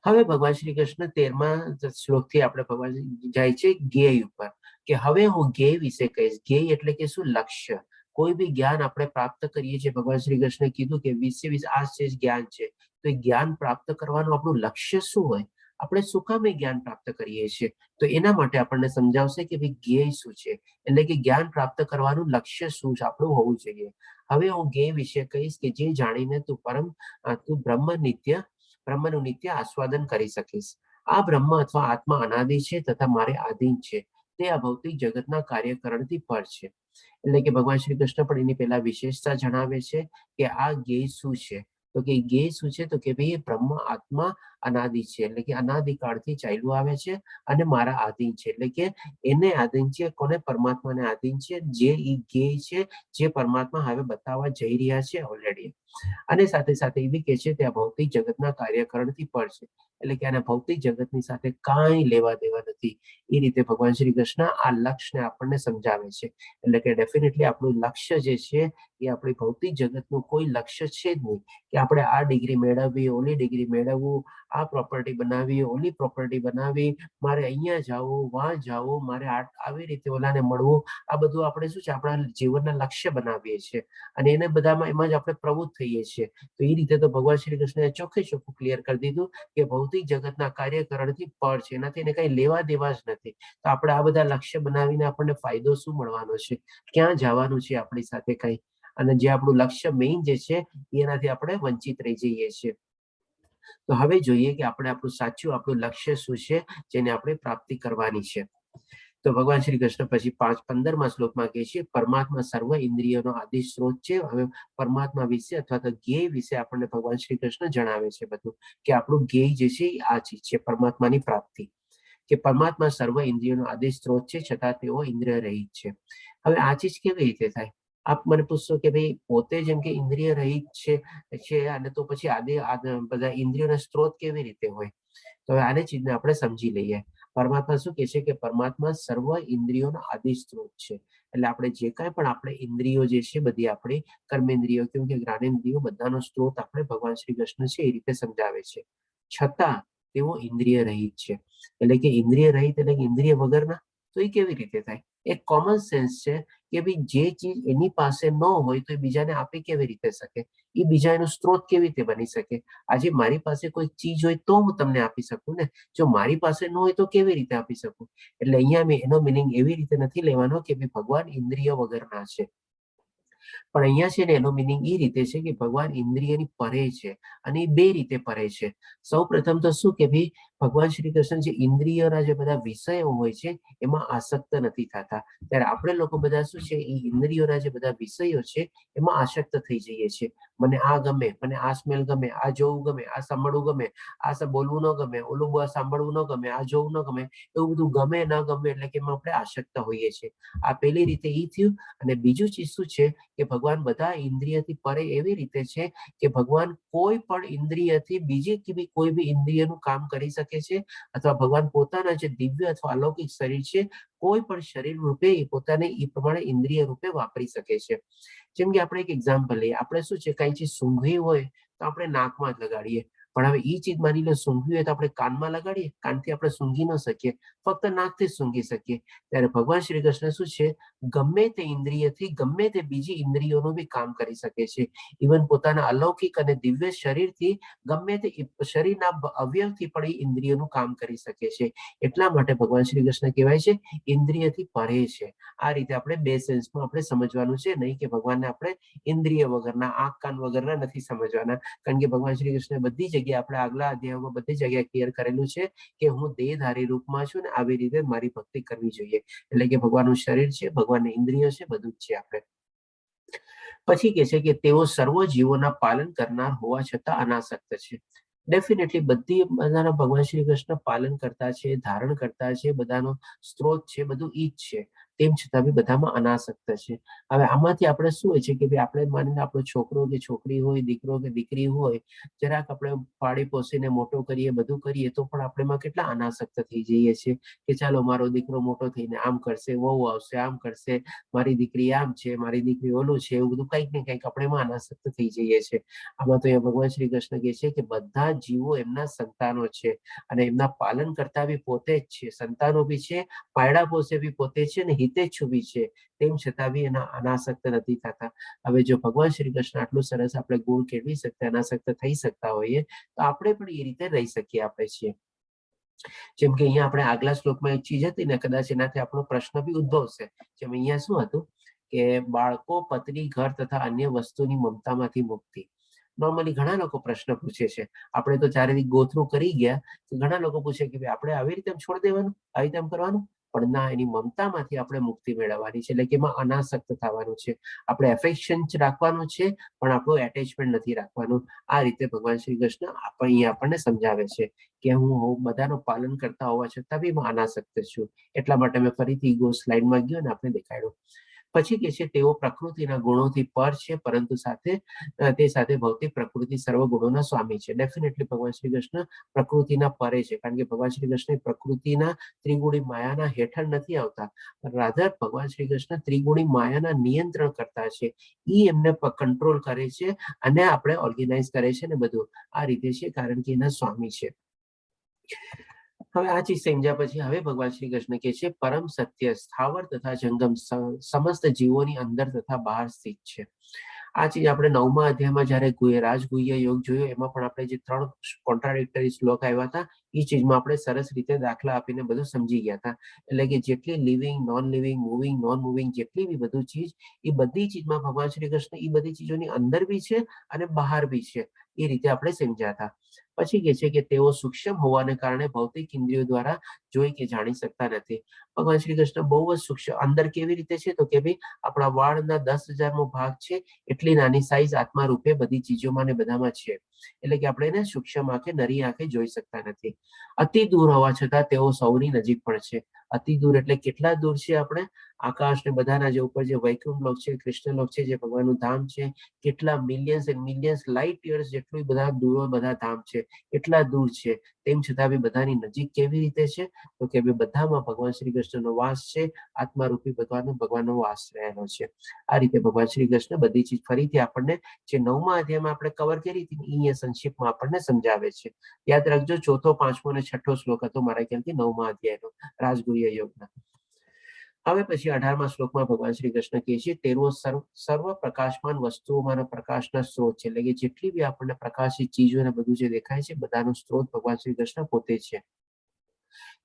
હવે ભગવાન શ્રી કૃષ્ણ 13મા શ્લોકથી આપણે ભગવાન જાય છે જ્ઞેય ઉપર, કે હવે હું જ્ઞેય વિશે કહીશ. જ્ઞેય એટલે કે શું? લક્ષ્ય. કોઈ બી જ્ઞાન આપણે પ્રાપ્ત કરીએ છીએ, ભગવાન શ્રી કૃષ્ણે કીધું કે 20 આ છે જ્ઞાન છે. તો એ જ્ઞાન પ્રાપ્ત કરવાનું આપણું લક્ષ્ય શું હોય? આપણે શું કામ એ જ્ઞાન પ્રાપ્ત કરીએ છીએ? તો એના માટે આપણને સમજાવશે કે ભાઈ જ્ઞેય શું છે, એટલે કે જ્ઞાન પ્રાપ્ત કરવાનું લક્ષ્ય શું છે આપણું હોવું જોઈએ. હવે હું જ્ઞેય વિશે કહીશ કે જે જાણીને તું બ્રહ્મનું નિત્ય આસ્વાદન કરી શકીશ. આ બ્રહ્મ અથવા આત્મા અનાદિ છે તથા મારે આધીન છે. તે આ ભૌતિક જગતના કાર્યકરણથી પર છે. એટલે કે ભગવાન શ્રી કૃષ્ણ પણ એની પહેલા વિશેષતા જણાવે છે કે આ જ્ઞેય શું છે. તો કે જ્ઞેય શું છે? તો કે ભાઈ બ્રહ્મ આત્મા અનાદિ છે, એટલે કે અનાદિકાળથી ચાલ્યું આવે છે અને મારા આધીન છે. એટલે કે એને આધીન છે. કોને? પરમાત્માને આધીન છે. જે ઈ જ્ઞેય છે, જે પરમાત્મા હવે બતાવવા જઈ રહ્યા છે ઓલરેડી. અને સાથે સાથે એ બી કે છે કે આ ભૌતિક જગતના કાર્યકરણથી પર છે, એટલે કે આના ભૌતિક જગતની સાથે કાંઈ લેવા દેવા નથી. એ રીતે ભગવાન શ્રી કૃષ્ણ આ લક્ષ્યને આપણને સમજાવે છે. એટલે કે ડેફિનેટલી આપણું લક્ષ્ય જે છે એ આપણી ભૌતિક જગતનું કોઈ લક્ષ્ય છે જ નહીં કે આપણે આ ડિગ્રી મેળવવી, ઓલી ડિગ્રી મેળવવું, આ પ્રોપર્ટી બનાવવી, ઓલી પ્રોપર્ટી બનાવવી, મારે અહીંયા જવું, વાં જવું, મારે આવી રીતે ઓલાને મળવું. આ બધું આપણે શું છે આપણા જીવનના લક્ષ્ય બનાવીએ છીએ અને એને બધામાં એમાં જ આપણે પ્રવૃત્ત થઈએ છીએ. તો એ રીતે તો ભગવાન શ્રી કૃષ્ણએ ચોખ્ખે ચોખ્ખું ક્લિયર કરી દીધું કે ભૌતિક જગતના કાર્યકરણથી પર છે, એનાથી એને કઈ લેવા દેવા જ નથી. તો આપણે આ બધા લક્ષ્ય બનાવીને આપણને ફાયદો શું મળવાનો છે? ક્યાં જવાનું છે આપણી સાથે કઈ? અને જે આપણું લક્ષ્ય મેઇન જે છે એનાથી આપણે વંચિત રહી જઈએ છીએ. તો હવે જોઈએ કે આપણે આપણું લક્ષ્ય શું છે જેને આપણે પ્રાપ્તિ કરવાની છે. તો ભગવાન શ્રી કૃષ્ણ પછી 15મા શ્લોકમાં કહે છે પરમાત્મા સર્વ ઇન્દ્રિયોનો આદિ સ્ત્રોત છે. હવે પરમાત્મા વિશે અથવા તો જ્ઞેય વિશે આપણને ભગવાન શ્રી કૃષ્ણ જણાવે છે બધું, કે આપણું જ્ઞેય જે છે આ ચીજ છે, પરમાત્માની પ્રાપ્તિ. કે પરમાત્મા સર્વ ઇન્દ્રિયોનો આદિ સ્ત્રોત છે, છતાં તેઓ ઇન્દ્રિય રહિત છે. હવે આ ચીજ કેવી રીતે થાય? આપ મને પૂછશો કે ભાઈ પોતે જેમ કે ઇન્દ્રિય રહિત છે અને તો પછી બધા ઇન્દ્રિયોના સ્ત્રોત કેવી રીતે હોય? તો હવે આને ચીજને આપણે સમજી લઈએ. પરમાત્મા શું કહે છે કે પરમાત્મા સર્વ ઇન્દ્રિયોનો આદિ સ્ત્રોત છે. એટલે આપણે જે કાંઈ પણ આપણે ઇન્દ્રિયો જે છે બધી આપણી કર્મેન્દ્રિયો કેમ કે જ્ઞાનેન્દ્રિયો બધાનો સ્ત્રોત આપણે ભગવાન શ્રી કૃષ્ણ છે એ રીતે સમજાવે છે. છતાં તેઓ ઇન્દ્રિય રહિત છે. એટલે કે ઇન્દ્રિય રહિત એટલે કે ઇન્દ્રિય વગરના. તો એ કેવી રીતે થાય? એક કોમન સેન્સ છે કે ભાઈ જે ચીજ એની પાસે ન હોય તો એ બીજાને આપી કેવી રીતે શકે? એ બીજા એનો સ્ત્રોત કેવી રીતે બની શકે? આજે મારી પાસે કોઈ ચીજ હોય તો હું તમને આપી શકું ને, જો મારી પાસે ન હોય તો કેવી રીતે આપી શકું? એટલે અહીંયા એનો મિનિંગ એવી રીતે નથી લેવાનો કે ભગવાન ઇન્દ્રિય વગરના છે, પણ અહીંયા છે ને એનો મિનિંગ એ રીતે છે કે ભગવાન ઇન્દ્રિયની પરે છે અને એ બે રીતે પરે છે. સૌ પ્રથમ તો શું કે ભાઈ ભગવાન શ્રી કૃષ્ણ જે ઇન્દ્રિયોના જે બધા વિષયો હોય છે એમાં આસક્ત નથી થતા. ત્યારે આપણે લોકો બધા શું છે એ ઇન્દ્રિયોના જે બધા વિષયો છે એમાં આસક્ત થઈ જઈએ છીએ. મને આ ગમે, મને આ સ્મેલ ગમે, આ જોવું ગમે, આ સાંભળવું ગમે, આ બોલવું ન ગમે, ઓલું સાંભળવું ન ગમે, આ જોવું ન ગમે, એવું બધું ગમે ન ગમે એટલે કે એમાં આપણે આસક્ત હોઈએ છીએ. આ પેલી રીતે એ થયું. અને બીજું ચીજ શું છે કે ભગવાન બધા ઇન્દ્રિયથી પરે એવી રીતે છે કે ભગવાન કોઈ પણ ઇન્દ્રિયથી બીજી કોઈ બી ઇન્દ્રિયનું કામ કરી શકે છે, અથવા ભગવાન પોતાના જે દિવ્ય અથવા અલૌકિક શરીર છે કોઈ પણ શરીર રૂપે એ પોતાને એ પ્રમાણે ઇન્દ્રિય રૂપે વાપરી શકે છે. જેમ કે આપણે એક એક્ઝામ્પલ લઈએ, આપણે શું છે કઈ ચીજ સૂંઘવી હોય તો આપણે નાકમાં જ લગાડીએ, પણ હવે એ ચીજ માની લો સૂંઘવી હોય તો આપણે કાનમાં લગાડીએ, કાનથી આપણે સૂંઘી ન શકીએ, ફક્ત નાકથી જ સૂંઘી શકીએ. ત્યારે ભગવાન શ્રી કૃષ્ણ શું છે, ગમે તે ઇન્દ્રિયથી ગમે તે બીજી ઇન્દ્રિયોનું બી કામ કરી શકે છે. ઇવન પોતાના અલૌકિક અને દિવ્ય શરીરથી ગમે તે શરીરના અવયવથી પણ એ ઇન્દ્રિયોનું કામ કરી શકે છે. એટલા માટે ભગવાન શ્રી કૃષ્ણ કહેવાય છે ઇન્દ્રિયથી પરે છે. આ રીતે આપણે બે સેન્સમાં આપણે સમજવાનું છે, નહીં કે ભગવાનને આપણે ઇન્દ્રિય વગરના, આંખ કાન વગરના નથી સમજવાના. કારણ કે ભગવાન શ્રી કૃષ્ણ બધી જગ્યાએ, આપણે આગલા અધ્યાયોમાં બધી જગ્યાએ ક્લિયર કરેલું છે કે હું દેહધારી રૂપમાં છું ને આવી રીતે મારી ભક્તિ કરવી જોઈએ. એટલે કે ભગવાનનું શરીર છે, ભગવાનની ઇન્દ્રિય છે, બધું જ છે આપણે. પછી કે છે કે તેઓ સર્વ જીવોના પાલન કરનાર હોવા છતાં અનાસક્ત છે. ડેફિનેટલી બધાના ભગવાન શ્રી કૃષ્ણ પાલન કરતા છે, ધારણ કરતા છે, બધાનો સ્ત્રોત છે, બધું ઈ જ છે. તેમ છતાં બી બધામાં અનાસક્ત છે. હવે આમાંથી આપણે શું હોય છે કે ભાઈ આપણે માનીને આપણો છોકરો કે છોકરી હોય, દીકરો કે દીકરી હોય, જરાક આપણે પાળી પોસીને મોટો કરીએ, બધું કરીએ, તો પણ આપણેમાં કેટલા અનાસક્ત થઈ જઈએ છીએ કે ચાલો મારો દીકરો મોટો થઈને આમ કરશે, વહુ આવશે, આમ કરશે, મારી દીકરી આમ છે, મારી દીકરી ઓલું છે, એવું બધું કંઈક ને કંઈક આપણેમાં અનાસક્ત થઈ જઈએ છીએ. આમાં તો ભગવાન શ્રી કૃષ્ણ કહે છે કે બધા જીવો એમના સંતાનો છે અને એમના પાલન કરતા બી પોતે જ છે, સંતાનો બી છે, પાયડા પોસે બી પોતે છે અને હિતેચ્છુ બી છે. તેમ છતાં બી એના અનાસક્ત નથી થતા. હવે જો ભગવાન શ્રી કૃષ્ણ આટલું સરસ આપણે ગુણ કેળવી શકતા, અનાસક્ત થઈ શકતા હોઈએ, તો આપણે પણ એ રીતે રહી શકીએ આપણે છીએ. જેમ કે અહીંયા આપણે આગલા શ્લોકમાં એક ચીજ હતી ને, કદાચ એનાથી આપણો પ્રશ્ન બી ઉદ્ભવશે. જેમ અહીંયા શું હતું કે બાળકો, પત્ની, ઘર તથા અન્ય વસ્તુની મમતામાંથી મુક્તિ. નોર્મલી ઘણા લોકો પ્રશ્ન પૂછે છે, આપણે તો ચારેથી ગોથરું કરી ગયા, તો ઘણા લોકો પૂછે કે આપણે આવી રીતે છોડી દેવાનું, આવી રીતે કરવાનું. પણ ના, એની મમતામાંથી આપણે મુક્તિ મેળવવાની છે, એટલે કે એમાં અનાસક્ત થવાનું છે. આપણે એફેક્શન રાખવાનું છે, પણ આપણું એટેચમેન્ટ નથી રાખવાનું. આ રીતે ભગવાન શ્રી કૃષ્ણ અહીંયા આપણને સમજાવે છે કે હું બધાનું પાલન કરતા હોવા છતાં બી અનાસક્ત છું. એટલા માટે મેં ફરીથી સ્લાઇડમાં ગયો ને આપણે દેખાડ્યું. પછી કે છે તેઓ પ્રકૃતિના ગુણોથી પર છે, પરંતુ તે સાથે ભૌતિક પ્રકૃતિ સર્વ ગુણોના સ્વામી છે. ડેફિનેટલી ભગવાન શ્રી કૃષ્ણ પ્રકૃતિના પરે છે, કારણ કે ભગવાન શ્રી કૃષ્ણ પ્રકૃતિના ત્રિગુણી માયાના હેઠળ નથી આવતા. રાધર ભગવાન શ્રી કૃષ્ણ ત્રિગુણી માયાના નિયંત્રણ કરતા છે. એ એમને કંટ્રોલ કરે છે અને આપણે ઓર્ગેનાઇઝ કરે છે ને બધું આ રીતે છે, કારણ કે એના સ્વામી છે. હવે આ ચીજ સમજ્યા પછી હવે ભગવાન શ્રી કૃષ્ણ કહે છે પરમ સત્ય સ્થાવર તથા જંગમ સમસ્ત જીવોની અંદર તથા બહાર સ્થિત છે. આ ચીજ આપણે 9મા અધ્યાયમાં જયારે રાજગુહ્ય યોગ જોયો, એમાં પણ આપણે જે 3 કોન્ટ્રાડિક્ટરી શ્લોક આવ્યા હતા, એ ચીજમાં આપણે સરસ રીતે દાખલા આપીને બધું સમજી ગયા હતા. એટલે કે જેટલી living, non living, moving, non moving, જેટલી બી બધું ચીજ, એ બધી ચીજમાં ભગવાન શ્રી કૃષ્ણ એ બધી ચીજોની અંદર બી છે અને બહાર બી છે. એ રીતે આપણે સમજ્યા હતા. પછી કે છે કે તેઓ સૂક્ષ્મ હોવાને કારણે ભૌતિક ઇન્દ્રિયો દ્વારા જોઈ કે જાણી શકતા નથી. ભગવાન શ્રી કૃષ્ણ બહુ જ સૂક્ષ્મ, અંદર કેવી રીતે છે તો કે ભાઈ આપણા વાળના 10,000મો ભાગ છે, એટલી નાની સાઈઝ આત્મા રૂપે બધી ચીજોમાં ને બધામાં છે. એટલે કે આપણે એને સૂક્ષ્મ આંખે, નરી આંખે જોઈ શકતા નથી. અતિ દૂર હોવા છતાં તેઓ સૌની નજીક પણ છે. અતિ દૂર એટલે કેટલા દૂર છે આપણે? આકાશ ને બધાના જે ઉપર જે વૈકુંઠ લોક છે, કૃષ્ણ લોક છે, જે ભગવાનનું ધામ છે, કેટલા millions and millions light years જેટલું બધા દૂર બધા ધામ છે, એટલા દૂર છે. તેમ છતાં બી બધાની નજીક કેવી રીતે છે તો કે બધામાં ભગવાન શ્રી કૃષ્ણનો વાસ છે, આત્મારૂપી ભગવાનનો વાસ રહેલો છે. આ રીતે ભગવાન શ્રી કૃષ્ણ બધી ચીજ ફરીથી આપણને જે 9મા અધ્યાયમાં આપણે કવર કરી હતી, અહીંયા સંક્ષિપ્તમાં આપણને સમજાવે છે. યાદ રાખજો, 4થો, 5મો અને 6થો શ્લોક હતો મારા ખ્યાલથી 9મા અધ્યાયનો રાજગુહ્ય યોગના. હવે પછી 18મા શ્લોકમાં ભગવાન શ્રી કૃષ્ણ કહે છે તેઓ સર્વ પ્રકાશમાન વસ્તુઓમાંના પ્રકાશના સ્ત્રોત છે. એટલે કે જેટલી બી આપણને પ્રકાશિત ચીજો અને બધું જે દેખાય છે, બધાનો સ્ત્રોત ભગવાન શ્રી કૃષ્ણ પોતે છે.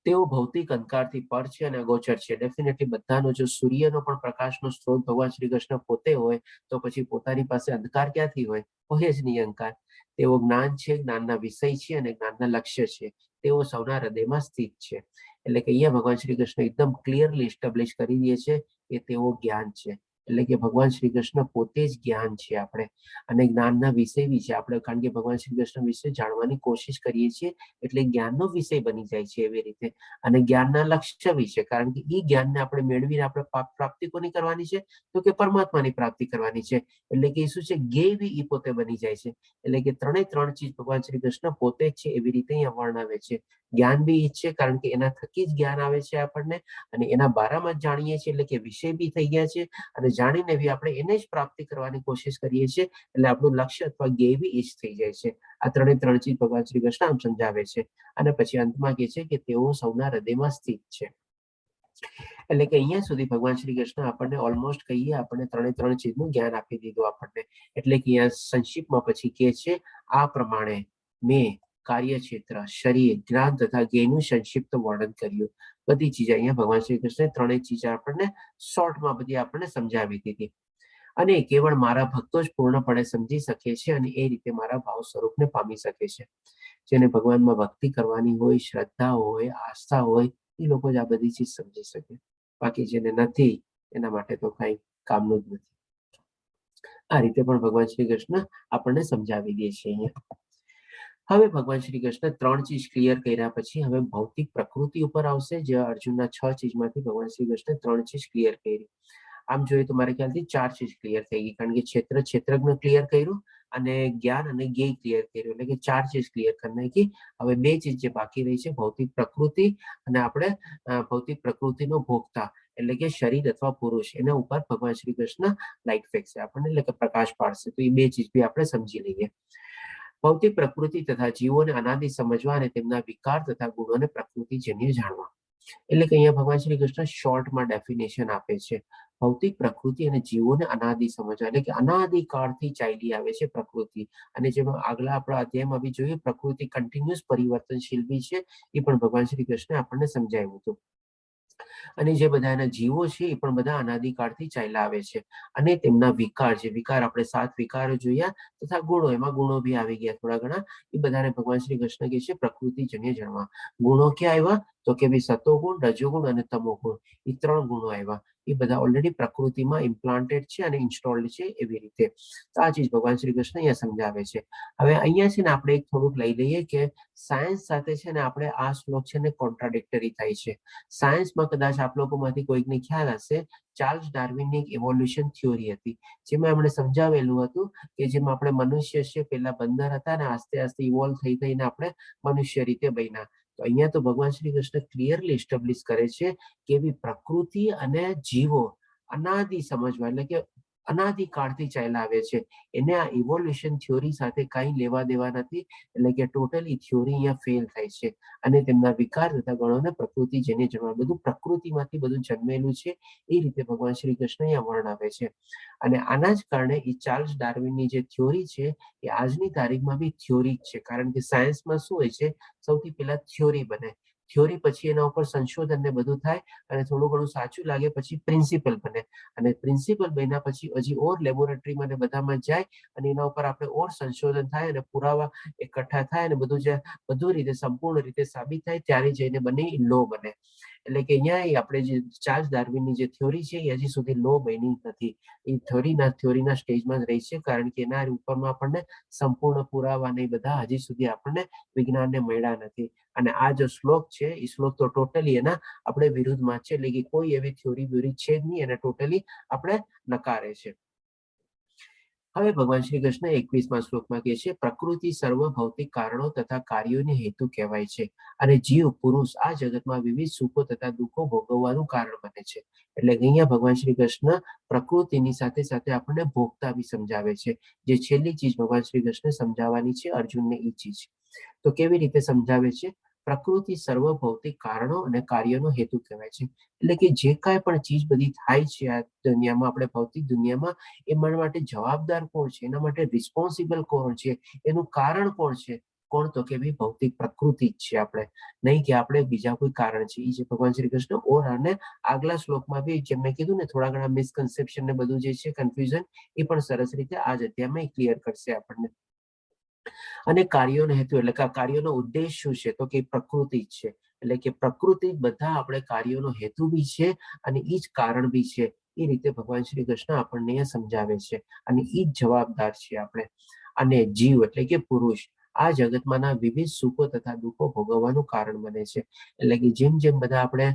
તેઓ ભૌતિક અંધકારથી પર છે અને અગોચર છે. ડેફિનેટલી બધાનો જો સૂર્યનો પણ પ્રકાશનો સ્ત્રોત ભગવાન શ્રી કૃષ્ણ પોતે હોય, તો પછી પોતાની પાસે અંધકાર ક્યાંથી હોય જ નહીં અંધકાર. તેઓ જ્ઞાન છે, જ્ઞાનના વિષય છે અને જ્ઞાનના લક્ષ્ય છે. તેઓ સૌના હૃદયમાં સ્થિત છે. એટલે કે અહીંયા ભગવાન શ્રી કૃષ્ણ એકદમ ક્લિયરલી એસ્ટાબ્લિશ કરી દે છે કે તેઓ જ્ઞાન છે. એટલે કે ભગવાન શ્રી કૃષ્ણ પોતે જ જ્ઞાન છે આપણે, અને જ્ઞાનના વિષય બી છે આપણે, કારણ કે ભગવાન શ્રી કૃષ્ણ વિશે જાણવાની કોશિશ કરીએ છીએ એટલે જ્ઞાનનો વિષય બની જાય છે એવી રીતે. અને જ્ઞાનના લક્ષ્ય બી છે, કારણ કે એ જ્ઞાનને આપણે મેળવીને આપણે પ્રાપ્તિ કોની કરવાની છે તો કે પરમાત્માની પ્રાપ્તિ કરવાની છે. એટલે કે શું છે, જ્ઞેય બી એ પોતે બની જાય છે. એટલે કે ત્રણ ચીજ ભગવાન શ્રી કૃષ્ણ પોતે જ છે એવી રીતે અહીંયા વર્ણવે છે. જ્ઞાન બી ઈ છે, કારણ કે એના થકી જ જ્ઞાન આવે છે આપણને, અને એના બારામાં જ જાણીએ છીએ, એટલે કે વિષય બી થઈ ગયા છે. અને જાણીને બી આપણે એને જ પ્રાપ્તિ કરવાની કોશિશ કરીએ છીએ, એટલે આપણું લક્ષ્ય અથવા ધ્યેય બી એ જ થઈ જાય છે. આ ત્રણ ચીજ ભગવાન શ્રી કૃષ્ણ આમ સમજાવે છે. અને પછી અંતમાં કહે છે કે તેઓ સૌના હૃદયમાં સ્થિત છે. એટલે કે અહીંયા સુધી ભગવાન શ્રી કૃષ્ણ આપણને ઓલમોસ્ટ કહીએ આપણને ત્રણ ચીજનું જ્ઞાન આપી દીધું આપણને. એટલે કે અહીંયા સંક્ષિપ્તમાં પછી કહે છે આ પ્રમાણે મેં કાર્યક્ષેત્ર, શરીર, જ્ઞાન તથા જ્ઞેયનું સંક્ષિપ્ત વર્ણન કર્યું. બધી ચીજ અહીંયા ભગવાન શ્રી કૃષ્ણે ત્રણેય ચીજ આપણને શોર્ટમાં બધી આપણને સમજાવી દીધી. અને કેવળ મારા ભક્તો જ પૂર્ણપણે સમજી શકે છે અને એ રીતે મારા ભાવ સ્વરૂપને પામી શકે છે. જેને ભગવાનમાં ભક્તિ કરવાની હોય, શ્રદ્ધા હોય, આસ્થા હોય, એ લોકો જ આ બધી ચીજ સમજી શકે. બાકી જેને નથી એના માટે તો કઈ કામનું જ નથી. આ રીતે પણ ભગવાન શ્રી કૃષ્ણ આપણને સમજાવી દે છે અહીંયા. હવે ભગવાન શ્રી કૃષ્ણ ત્રણ ચીજ ક્લિયર કર્યા પછી હવે ભૌતિક પ્રકૃતિ ઉપર આવશે, જે અર્જુનના 6 ચીજમાંથી ભગવાન શ્રી કૃષ્ણ ત્રણ ચીજ ક્લિયર કરી. આમ જોઈએ તો મારા ખ્યાલથી 4 ચીજ ક્લિયર થઈ ગઈ, કારણ કે ક્ષેત્રજ્ઞ ક્લિયર કર્યું અને જ્ઞાન અને જ્ઞેય ક્લિયર કર્યું, એટલે કે 4 ચીજ ક્લિયર કરી નાખી. હવે 2 ચીજ જે બાકી રહી છે, ભૌતિક પ્રકૃતિ અને આપણે ભૌતિક પ્રકૃતિનો ભોગતા એટલે કે શરીર અથવા પુરુષ, એના ઉપર ભગવાન શ્રી કૃષ્ણ લાઈટ ફેંકશે આપણને, એટલે કે પ્રકાશ પાડશે. તો એ 2 ચીજ બી આપણે સમજી લઈએ. ભૌતિક પ્રકૃતિ તથા જીવોને અનાદિ સમજવા અને તેમના વિકાર તથા ગુણોને પ્રકૃતિજન્ય જાણવા. એટલે કે અહીંયા ભગવાન શ્રી કૃષ્ણ શોર્ટમાં ડેફિનેશન આપે છે. ભૌતિક પ્રકૃતિ અને જીવોને અનાદિ સમજવા, એટલે કે અનાદિકાળથી ચાલી આવે છે પ્રકૃતિ. અને જેમાં આગલા આપણા અધ્યાયમાં બી જોઈએ પ્રકૃતિ કન્ટિન્યુઅસ પરિવર્તનશીલ બી છે, એ પણ ભગવાન શ્રી કૃષ્ણે આપણને સમજાવ્યું હતું. અને જે બધા એના જીવો છે એ પણ બધા અનાદિકાળથી ચાલ્યા આવે છે. અને તેમના વિકાર, જે વિકાર આપણે 7 વિકારો જોયા તથા ગુણો, એમાં ગુણો બી આવી ગયા થોડા ઘણા, એ બધાને ભગવાન શ્રી કૃષ્ણ કહે છે પ્રકૃતિજન્ય જાણવા. ગુણો ક્યાં આવ્યા? તો કે ભાઈ સતોગુણ, રજોગુણ અને તમોગુણ, એ 3 ગુણો આવ્યા. એ બધા ઓલરેડી પ્રકૃતિમાં ઇમ્પ્લાન્ટેડ છે અને ઇન્સ્ટોલ્ડ છે, એવી રીતે. તો આ ચીજ ભગવાન શ્રી કૃષ્ણ અહીંયા સમજાવે છે. હવે અહીંયા છે ને આપણે એક થોડુંક લઈ લઈએ કે સાયન્સ સાથે છે ને આપણે આ શ્લોક છે ને કોન્ટ્રાડિક્ટરી થાય છે. સાયન્સમાં કદાચ આપ લોકોમાંથી કોઈકને ખ્યાલ હશે, ચાર્લ્સ ડાર્વિનની એક ઇવોલ્યુશન થિયોરી હતી, જેમાં એમણે સમજાવેલું હતું કે જેમાં આપણે મનુષ્ય છે પેલા બંદર હતા ને આસ્તે આસ્તે ઇવોલ્વ થઈ થઈને આપણે મનુષ્ય રીતે બન્યા. તો અહીંયા તો ભગવાન શ્રી કૃષ્ણ ક્લિયરલી એસ્ટાબ્લિશ કરે છે કે એવી પ્રકૃતિ અને જીવો અનાદિ સમજવા, એટલે કે અનાદિકાળથી ચાલ્યા આવે છે. એને આ ઇવોલ્યુશન થિયોરી સાથે કઈ લેવા દેવા નથી, એટલે કે ટોટલી થિયોરી અહીંયા ફેલ થાય છે. અને તેમના વિકાર તથા ગણોને પ્રકૃતિ જેને જન્મ, બધું પ્રકૃતિમાંથી બધું જન્મેલું છે, એ રીતે ભગવાન શ્રી કૃષ્ણ અહીંયા વર્ણવે છે. અને આના જ કારણે એ ચાર્લ્સ ડાર્વિનની જે થિયોરી છે એ આજની તારીખમાં બી થિયોરી જ છે. કારણ કે સાયન્સમાં શું હોય છે, સૌથી પહેલા થિયોરી બને, થિયોરી પછી એના ઉપર સંશોધન ને બધું થાય અને થોડું ઘણું સાચું લાગે પછી પ્રિન્સિપલ બને, અને પ્રિન્સિપલ બન્યા પછી હજી ઓર લેબોરેટરીમાં ને બધામાં જાય અને એના ઉપર આપણે ઓર સંશોધન થાય અને પુરાવા એકઠા થાય અને બધું રીતે સંપૂર્ણ રીતે સાબિત થાય, ત્યારે જઈને બને લો બને. એટલે કે અહીંયા આપણે જે ચાર્લ્સ ડાર્વિનની જે થિયોરી છે એ હજી સુધી લો બની નથી, એ થિયોરીના સ્ટેજમાં જ રહી છે, કારણ કે એના ઉપરમાં આપણને સંપૂર્ણ પુરાવા ને બધા હજી સુધી આપણને વિજ્ઞાનને મળ્યા નથી. અને આ જો શ્લોક છે એ શ્લોક તો ટોટલી એના આપણે વિરુદ્ધમાં છે, એટલે કે કોઈ એવી થિયોરી છે જ નહીં, એને ટોટલી આપણે નકારે છે. હવે ભગવાન શ્રી કૃષ્ણ 21મા શ્લોકમાં કહે છે પ્રકૃતિ સર્વ ભૌતિક કારણો તથા કાર્યોને હેતુ કહેવાય છે, અને જીવ પુરુષ આ જગતમાં વિવિધ સુખો તથા દુઃખો ભોગવવાનું કારણ બને છે. એટલે અહીંયા ભગવાન શ્રી કૃષ્ણ પ્રકૃતિની સાથે સાથે આપણને ભોગતા બી સમજાવે છે. જે છેલ્લી ચીજ ભગવાન શ્રી કૃષ્ણ સમજાવવાની છે અર્જુનને એ ચીજ. તો કેવી રીતે સમજાવે છે? પ્રકૃતિ સર્વ ભૌતિક કારણો અને કાર્યનો હેતુ કહેવાય છે. એટલે કે જે કાંઈ પણ ચીજ બધી થાય છે આ દુનિયામાં, આપણે ભૌતિક દુનિયામાં, એ માટે જવાબદાર કોણ છે, એના માટે રિસ્પોન્સિબલ કોણ છે, એનું કારણ કોણ છે? કોણ? તો કે ભાઈ ભૌતિક પ્રકૃતિ જ છે, આપણે નહીં કે આપણે બીજા કોઈ કારણ છે. એ જે ભગવાન શ્રી કૃષ્ણ ઓર અને આગલા શ્લોકમાં બી જેમ મેં કીધું ને થોડા ઘણા મિસકન્સેપ્શન ને બધું જે છે કન્ફ્યુઝન, એ પણ સરસ રીતે આ જ અધ્યાયમાં ક્લિયર કરશે આપણને. અને કાર્યોનો હેતુ, એટલે કે આ કાર્યોનો ઉદ્દેશ શું છે? તો કે પ્રકૃતિ જ છે. એટલે કે પ્રકૃતિ બધા આપણે કાર્યોનો હેતુ બી છે અને એ જ કારણ બી છે. એ રીતે ભગવાન શ્રી કૃષ્ણ આપણને સમજાવે છે અને એ જ જવાબદાર છે આપણે. અને જીવ એટલે કે પુરુષ આ જગતમાંના વિવિધ સુખો તથા દુઃખો ભોગવવાનું કારણ બને છે. એટલે કે જેમ જેમ બધા આપણે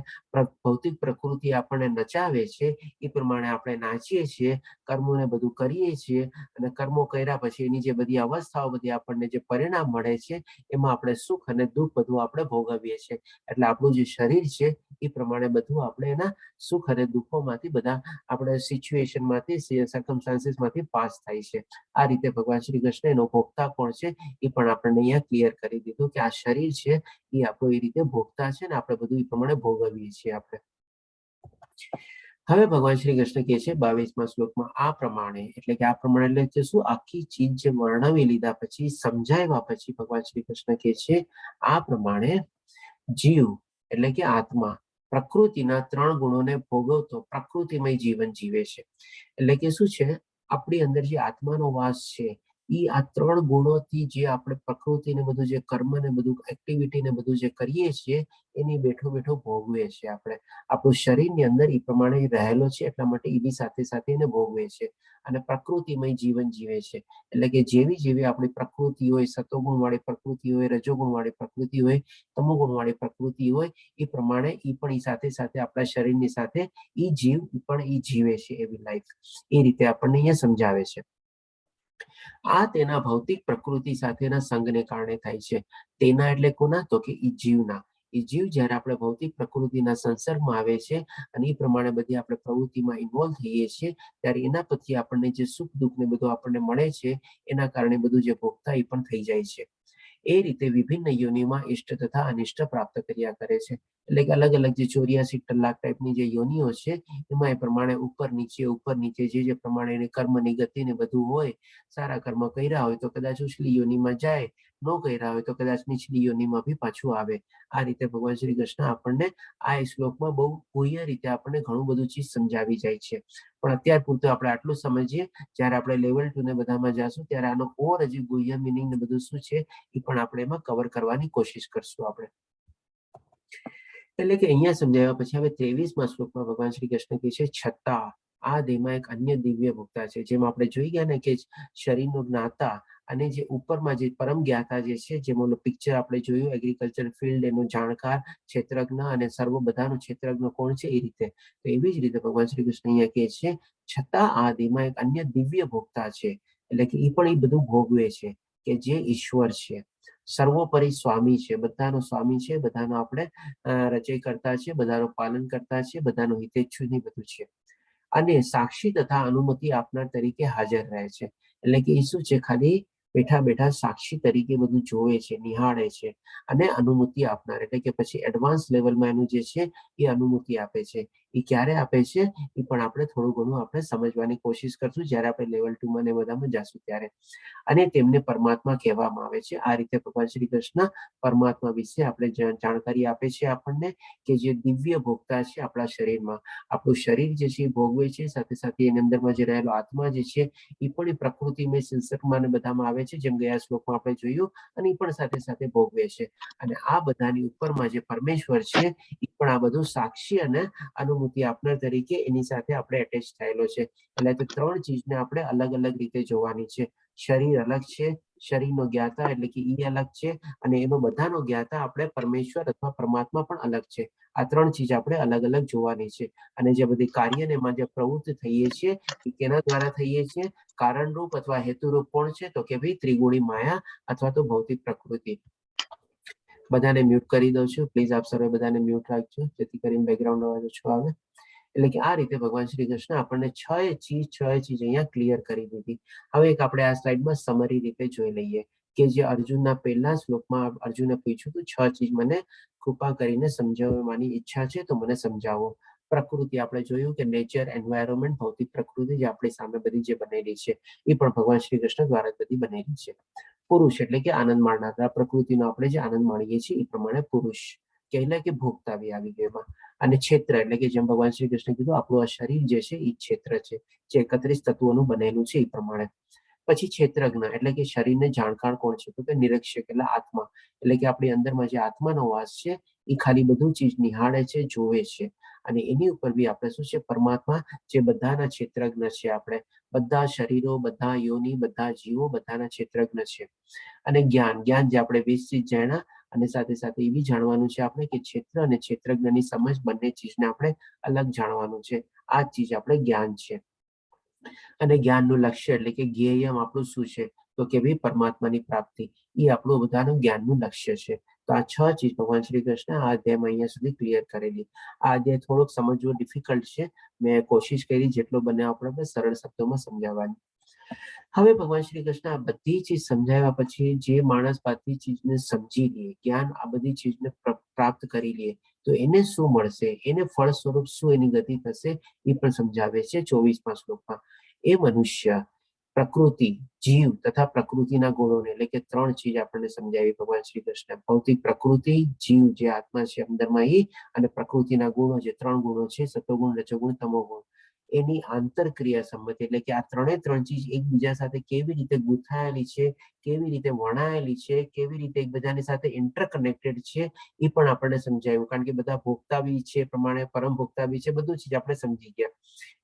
ભૌતિક પ્રકૃતિ આપણને નચાવે છે એ પ્રમાણે આપણે નાચીએ છીએ, કર્મોને બધું કરીએ છીએ, અને કર્મો કર્યા પછી એની જે બધી અવસ્થાઓ બધી આપણને જે પરિણામ મળે છે એમાં આપણે સુખ અને દુઃખ બધું આપણે ભોગવીએ છીએ. એટલે આપણું જે શરીર છે એ પ્રમાણે બધું આપણે એના સુખ અને દુઃખોમાંથી બધા આપણે સિચ્યુએશનમાંથી સર્કમસ્ટાન્સીસમાંથી પાસ થાય છે. આ રીતે ભગવાન શ્રી કૃષ્ણ એનો ભોગતા કોણ છે એ પણ આપણને અહીંયા ક્લિયર કરી દીધું કે આ શરીર છે એ આપણું એ રીતે ભોગતા છે ને આપણે બધું એ પ્રમાણે ભોગવીએ છીએ આપણે. હવે ભગવાન શ્રી કૃષ્ણ કહે છે 22મા શ્લોકમાં આ પ્રમાણે, એટલે કે આ પ્રમાણે એટલે શું, આખી ચીજ જે વર્ણવી લીધા પછી, સમજાવ્યા પછી ભગવાન શ્રી કૃષ્ણ કહે છે આ પ્રમાણે જીવ એટલે કે આત્મા પ્રકૃતિના 3 ગુણોને ભોગવતો પ્રકૃતિમય જીવન જીવે છે. એટલે કે શું છે, આપણી અંદર જે આત્માનો વાસ છે એ આ 3 ગુણોથી જે આપણે પ્રકૃતિને બધું જે કર્મ ને બધું એક્ટિવિટી ને બધું જે કરીએ છીએ એની બેઠો બેઠો ભોગવે છે આપણે. આપણું શરીરની અંદર એ પ્રમાણે રહેલો છે એટલા માટે એ બી સાથે સાથે એને ભોગવે છે અને પ્રકૃતિમય જીવન જીવે છે. એટલે કે જેવી જેવી આપણી પ્રકૃતિ હોય, સતોગુણ વાળી પ્રકૃતિ હોય, રજોગુણ વાળી પ્રકૃતિ હોય, તમોગુણ વાળી પ્રકૃતિ હોય, એ પ્રમાણે એ પણ એ સાથે સાથે આપણા શરીરની સાથે એ જીવ પણ એ જીવે છે એવી લાઈફ. એ રીતે આપણને અહીંયા સમજાવે છે. આ તેના ભૌતિક પ્રકૃતિ સાથેના સંગને કારણે થાય છે. તેના એટલે કોના, તો કે એ જીવના. એ જીવ જ્યારે આપણે ભૌતિક પ્રકૃતિના સંસર્ગમાં આવે છે અને એ પ્રમાણે બધી આપણે પ્રવૃત્તિમાં ઇન્વોલ્વ થઈએ છીએ ત્યારે એના પછી આપણને જે સુખ દુઃખ ને બધું આપણને મળે છે એના કારણે બધું જે ભોગતા એ પણ થઈ જાય છે. એ રીતે વિભિન્ન યોનિમાં ઇષ્ટ તથા અનિષ્ટ પ્રાપ્ત કર્યા કરે છે. એટલે કે અલગ અલગ જે 84 લાખ ટાઈપની જે યોનિઓ છે એમાં એ પ્રમાણે ઉપર નીચે જે પ્રમાણે એની કર્મની ગતિ ને બધું હોય, સારા કર્મ કર્યા હોય તો કદાચ ઉછલી યોનિમાં જાય, ન કર્યા હોય તો કદાચ નીચલી યોનિમાં બી પાછું આવે. આ રીતે ભગવાન શ્રી કૃષ્ણ આપણને આ શ્લોકમાં બહુ ગુહ્ય રીતે આપણને ઘણું બધું ચીજ સમજાવી જાય છે. પણ અત્યાર પૂરતું આપણે આટલું સમજીએ, જ્યારે આપણે લેવલ 2 ને બધામાં જશું ત્યારે આનો ઓર હજી ગુહ્ય મિનિંગ ને બધું શું છે એ પણ આપણે એમાં કવર કરવાની કોશિશ કરશું આપણે. એટલે કે અહીંયા સમજાવ્યા પછી હવે 23મા શ્લોકમાં ભગવાન શ્રી કૃષ્ણ કહે છે છતાં આ દેહમાં એક અન્ય દિવ્ય ભોગતા છે. જેમ આપણે જોઈ ગયા ને કે શરીરનો જ્ઞાતા અને જે ઉપરમાં જે પરમ જ્ઞાતા જે છે, જેમ ઓલું પિક્ચર આપણે જોયું એગ્રીકલ્ચર ફિલ્ડ એનો જાણકાર ક્ષેત્રજ્ઞ અને સર્વ બધાનો ક્ષેત્રજ્ઞ કોણ છે એ રીતે. તો એવી જ રીતે ભગવાન શ્રી કૃષ્ણ અહીંયા કહે છે છતાં આ દેહમાં એક અન્ય દિવ્ય ભોગતા છે. એટલે કે એ પણ એ બધું ભોગવે છે કે જે ઈશ્વર છે, સર્વોપરી સ્વામી છે, બધાનો સ્વામી છે, બધાનો આપણે રચય કરતા છે, બધાનું પાલન કરતા છે, બધાનું હિતેચ્છુ ને બધું છે. અને સાક્ષી તથા અનુમતિ આપનાર તરીકે હાજર રહે છે. એટલે કે એ શું છે, ખાલી બેઠા બેઠા સાક્ષી તરીકે બધું જોવે છે, નિહાળે છે અને અનુમતિ આપનાર એટલે કે પછી એડવાન્સ લેવલમાં એનું જે છે એ અનુમતિ આપે છે. એ ક્યારે આપે છે એ પણ આપણે થોડું ઘણું આપણે સમજવાની કોશિશ કરશું જ્યારે આપણે લેવલ 2 માં ને બધામાં જશું ત્યારે. અને તેમને પરમાત્મા કહેવામાં આવે છે. આ રીતે ભગવાન શ્રી કૃષ્ણ પરમાત્મા વિશે આપણે જાણકારી આપે છે આપણને કે જે દિવ્ય ભોગતા છે આપણા શરીરમાં. આપણું શરીર જે છે એ ભોગવે છે, સાથે સાથે એની અંદરમાં જે રહેલો આત્મા જે છે એ પણ એ પ્રકૃતિમય સંસર્ગમાં ને બધામાં આવે છે, જેમ ગયા શ્લોકમાં આપણે જોયું, અને એ પણ સાથે સાથે ભોગવે છે. અને આ બધાની ઉપરમાં જે પરમેશ્વર છે એ પણ આ બધું સાક્ષી અને અનુમતિ આપનાર તરીકે એની સાથે આપણે એટેચ થયેલો છે. એટલે તે 3 ચીજને આપણે અલગ અલગ રીતે જોવાની છે. શરીર અલગ છે, શરીરનો જ્ઞાતા એટલે કે ઈ અલગ છે, અને એનો બધાનો જ્ઞાતા આપણે પરમેશ્વર અથવા પરમાત્મા પણ અલગ છે. આ 3 ચીજ આપણે અલગ અલગ જોવાની છે. અને જે બધી કાર્યને એમાં જે પ્રવૃત્ત થઈએ છીએ એ કેના દ્વારા થઈએ છીએ, કારણરૂપ અથવા હેતુરૂપ કોણ છે, તો કે ભાઈ ત્રિગુણી માયા અથવા તો ભૌતિક પ્રકૃતિ. બધાને મ્યુટ કરી દઉં છું, પ્લીઝ આપ સર્વે બધાને મ્યુટ રાખજો જેથી કરીને બેકગ્રાઉન્ડ અવાજ ઓછો આવે. એટલે કે આ રીતે ભગવાન શ્રી કૃષ્ણ આપણને 6 ચીજ અહીંયા ક્લિયર કરી દીધી. હવે એક આપણે આ સ્લાઇડમાં સમરી રીતે જોઈ લઈએ કે જે અર્જુનના પહેલા શ્લોકમાં અર્જુને પૂછ્યું હતું 6 ચીજ મને કૃપા કરીને સમજાવવાની ઈચ્છા છે તો મને સમજાવો. પ્રકૃતિ આપણે જોયું કે નેચર, એન્વાયરમેન્ટ, ભૌતિક પ્રકૃતિ જે આપણી સામે બધી જે બનેલી છે એ પણ ભગવાન શ્રી કૃષ્ણ દ્વારા બધી બનેલી છે. પુરુષ એટલે કે આનંદ માણનાર, પ્રકૃતિનો આપણે જે આનંદ માણીએ છીએ એ પ્રમાણે પુરુષ કહેવાય કે ભોગતા આવી ગયું એમાં. અને ક્ષેત્ર એટલે કે જેમ ભગવાન શ્રી કૃષ્ણ કીધું આપણું આ શરીર જે છે એ ક્ષેત્ર છે, જે 31 તત્વોનું બનેલું છે એ પ્રમાણે. પછી ક્ષેત્રજ્ઞ એટલે કે શરીરને જાણકાર કોણ છે, તો કે નિરીક્ષક એટલે આત્મા. એટલે કે આપણી અંદરમાં જે આત્માનો વાસ છે એ ખાલી બધું ચીજ નિહાળે છે, જોવે છે. અને એની ઉપર બી આપણે શું છે પરમાત્મા જે બધાના ક્ષેત્રજ્ઞ છે, આપણે બધા શરીરો, બધા યોનિ, બધા જીવો બધાના ક્ષેત્રજ્ઞ છે. અને જ્ઞાન જે આપણે 20 ચીજ જાણ્યા અને સાથે સાથે એ બી જાણવાનું છે આપણે કે ક્ષેત્ર અને ક્ષેત્રજ્ઞની સમજ બંને ચીજને આપણે અલગ જાણવાનું છે. આ ચીજ આપણે જ્ઞાન છે. અને જ્ઞાનનું લક્ષ્ય એટલે કે ધ્યેય આપણું શું છે તો કે ભાઈ પરમાત્માની પ્રાપ્તિ. એ આપણું બધાનું જ્ઞાનનું લક્ષ્ય છે. તો આ 6 ચીજ ભગવાન શ્રી કૃષ્ણ આ અધ્યાયમાં અહીંયા સુધી ક્લિયર કરેલી. આ અધ્યાય થોડોક સમજવો ડિફિકલ્ટ છે. મેં કોશિશ કરી જેટલો બને આપણે સરળ શબ્દોમાં સમજાવવાની. હવે ભગવાન શ્રી કૃષ્ણ આ બધી ચીજ સમજાવ્યા પછી જે માણસ બધી ચીજને સમજી લે, જ્ઞાન આ બધી ચીજને પ્રાપ્ત કરી લે તો એને શું મળશે, એને ફળ સ્વરૂપ શું એની ગતિ થશે એ પણ સમજાવે છે 24મા શ્લોકમાં. એ મનુષ્ય, પ્રકૃતિ, જીવ તથા પ્રકૃતિના ગુણોને એટલે કે 3 ચીજ આપણને સમજાવી ભગવાન શ્રી કૃષ્ણ. ભૌતિક પ્રકૃતિ, જીવ જે આત્મા છે અંદરમાં એ, અને પ્રકૃતિના ગુણો જે 3 ગુણો છે સતોગુણ, રજોગુણ, તમોગુણ. એની આંતરક્રિયા સંબંધી એટલે કે આ 3 ચીજ એકબીજા સાથે કેવી રીતે ગૂંથાયેલી છે, કેવી રીતે વણાયેલી છે, કેવી રીતે એકબીજાની સાથે ઇન્ટરકનેક્ટેડ છે એ પણ આપણને સમજાયું. કારણ કે બધા ભોગતા બી છે પ્રમાણે પરમ ભોગતા બી છે, બધું ચીજ આપણે સમજી ગયા.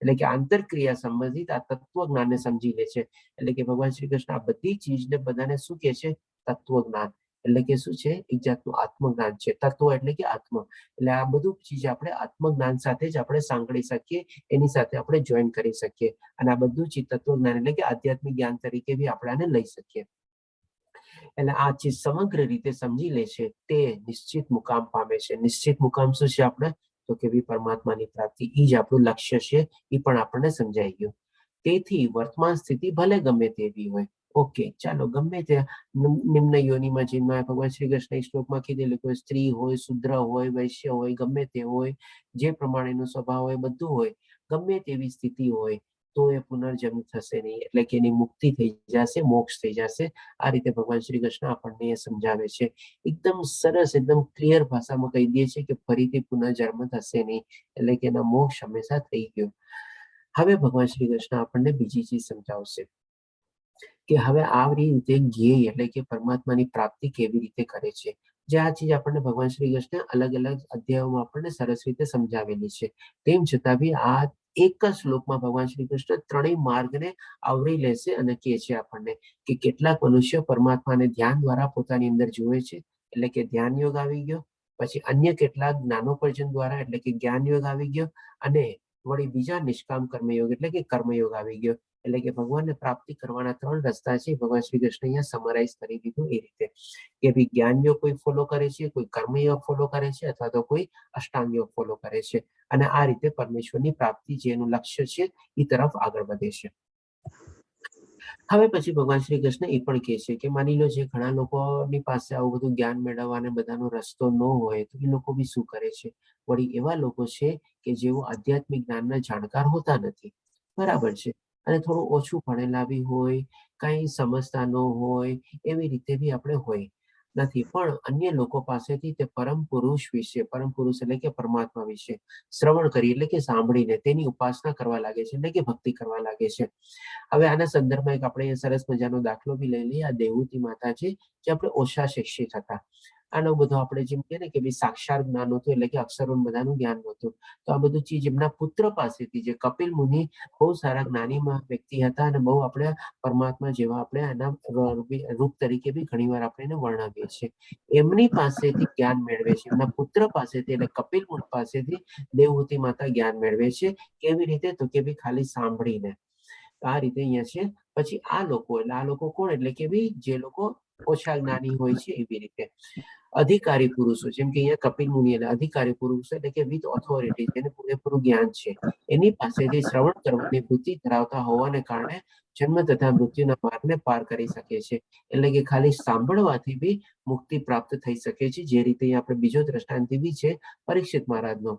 એટલે કે આંતરક્રિયા સંબંધિત આ તત્વજ્ઞાનને સમજી લે છે. એટલે કે ભગવાન શ્રી કૃષ્ણ આ બધી ચીજને બધાને શું કહે છે તત્વજ્ઞાન. એટલે કે શું છે એક જાતનું આત્મજ્ઞાન છે. તત્વ એટલે કે આત્મ. એટલે આ બધું ચીજ આપણે આત્મજ્ઞાન સાથે જ આપણે સાંકળી શકીએ, એની સાથે આપણે જોઈન કરી શકીએ. અને આ બધું ચીજ તત્વજ્ઞાન એટલે કે આધ્યાત્મિક જ્ઞાન તરીકે બી આપણે આને લઈ શકીએ. એટલે આ ચીજ સમગ્ર રીતે સમજી લે છે તે નિશ્ચિત મુકામ પામે છે. નિશ્ચિત મુકામ શું છે આપણે તો કે પરમાત્માની પ્રાપ્તિ. એ જ આપણું લક્ષ્ય છે. એ પણ આપણને સમજાઈ ગયું. તેથી વર્તમાન સ્થિતિ ભલે ગમે તેવી હોય, ઓકે ચાલો ગમે તે નિમ્ન યોનિમાં જેમાં ભગવાન શ્રી કૃષ્ણ શ્લોકમાં કીધેલું કે સ્ત્રી હોય, શુદ્ર હોય, વૈશ્ય હોય, ગમે તે હોય, જે પ્રમાણેનો સ્વભાવ હોય બધું હોય, ગમે તેવી સ્થિતિ હોય તો એ પુનર્જન્મ થશે નહીં. એટલે કે એની મુક્તિ થઈ જશે, મોક્ષ થઈ જશે. આ રીતે ભગવાન શ્રી કૃષ્ણ આપણને સમજાવે છે. એકદમ સરસ, એકદમ ક્લિયર ભાષામાં કહી દે છે કે ફરીથી પુનર્જન્મ થશે નહીં. એટલે કે એના મોક્ષ હંમેશા થઈ ગયો. હવે ભગવાન શ્રી કૃષ્ણ આપણને બીજી ચીજ સમજાવશે કે હવે આ રીતે ધ્યેય એટલે કે પરમાત્માની પ્રાપ્તિ કેવી રીતે કરે છે. જે આ ચીજ આપણને ભગવાન શ્રી કૃષ્ણ અલગ અલગ અધ્યાયોમાં આપણને સરસ રીતે સમજાવેલી છે. તેમ છતાં બી આ એક જ શ્લોકમાં ભગવાન શ્રી કૃષ્ણ 3 માર્ગને આવરી લેશે અને કહે છે આપણને કે કેટલાક મનુષ્યો પરમાત્માને ધ્યાન દ્વારા પોતાની અંદર જુએ છે, એટલે કે ધ્યાન યોગ આવી ગયો. પછી અન્ય કેટલાક જ્ઞાનોપર્જન દ્વારા એટલે કે જ્ઞાન યોગ આવી ગયો. અને વળી બીજા નિષ્કામ કર્મયોગ એટલે કે કર્મયોગ આવી ગયો. એટલે કે ભગવાનને પ્રાપ્તિ કરવાના 3 રસ્તા છે. ભગવાન શ્રી કૃષ્ણ અહીંયા સમરાઈઝ કરી દીધું એ રીતે કે ભાઈ જ્ઞાન યોગ કોઈ ફોલો કરે છે, કોઈ કર્મયોગ ફોલો કરે છે, અથવા તો કોઈ અષ્ટાંગ યોગ ફોલો કરે છે. અને આ રીતે પરમેશ્વરની પ્રાપ્તિ જેનું લક્ષ્ય છે એ તરફ આગળ વધે છે. હવે પછી ભગવાન શ્રી કૃષ્ણ એ પણ કહે છે કે માની લો જે ઘણા લોકોની પાસે આવું બધું જ્ઞાન મેળવવાનો બધાનો રસ્તો ન હોય તો એ લોકો બી શું કરે છે, વળી એવા લોકો છે કે જેઓ આધ્યાત્મિક જ્ઞાનના જાણકાર હોતા નથી, બરાબર છે, અને થોડું ઓછું ભણેલા બી હોય, કઈ સમજતા ન હોય, એવી રીતે બી આપણે હોય નથી. પણ અન્ય લોકો પાસેથી તે પરમ પુરુષ વિશે, પરમ પુરુષ એટલે કે પરમાત્મા વિશે શ્રવણ કરી એટલે કે સાંભળીને તેની ઉપાસના કરવા લાગે છે, એટલે કે ભક્તિ કરવા લાગે છે. હવે આના સંદર્ભમાં એક આપણે સરસ મજાનો દાખલો બી લઈ લઈએ. આ દેવહૂતિ માતા છે જે આપણે ઓછા શિક્ષિત હતા. આનો બધો આપણે જેમ કહે ને કે ભાઈ સાક્ષાત જ્ઞાન હતું, એટલે કે અક્ષરો બધાનું જ્ઞાન નહોતું. તો આ બધું ચીજ એમના પુત્ર પાસેથી, જે કપિલ મુનિ બહુ સારા જ્ઞાની વ્યક્તિ હતા અને બહુ આપણે પરમાત્મા જેવા આપણે એના રૂપ તરીકે બી ઘણી વાર આપણે એને વર્ણવીએ છીએ. એમની પાસેથી જ્ઞાન મેળવે છે. એમના પુત્ર પાસેથી એટલે કપિલ મુનિ પાસેથી દેવહૂતિ માતા જ્ઞાન મેળવે છે. કેવી રીતે તો કે ભાઈ ખાલી સાંભળીને. આ રીતે અહીંયા છે. પછી આ લોકો એટલે આ લોકો કોણ એટલે કે ભાઈ જે લોકો ઓછા જ્ઞાની હોય છે એવી રીતે અધિકારી પુરુષો, જેમ કે અહીંયા કપિલ મુનિ એટલે અધિકારી પુરુષો એટલે કે વિથ ઓથોરિટી, જેને પૂરેપૂરું જ્ઞાન છે, એની પાસેથી શ્રવણ કરવાની વૃત્તિ ધરાવતા હોવાને કારણે જન્મ તથા મૃત્યુના માર્ગને પાર કરી શકે છે. એટલે કે ખાલી સાંભળવાથી બી મુક્તિ પ્રાપ્ત થઈ શકે છે. જે રીતે આપણે બીજો દ્રષ્ટાંત બી છે પરીક્ષિત મહારાજનો.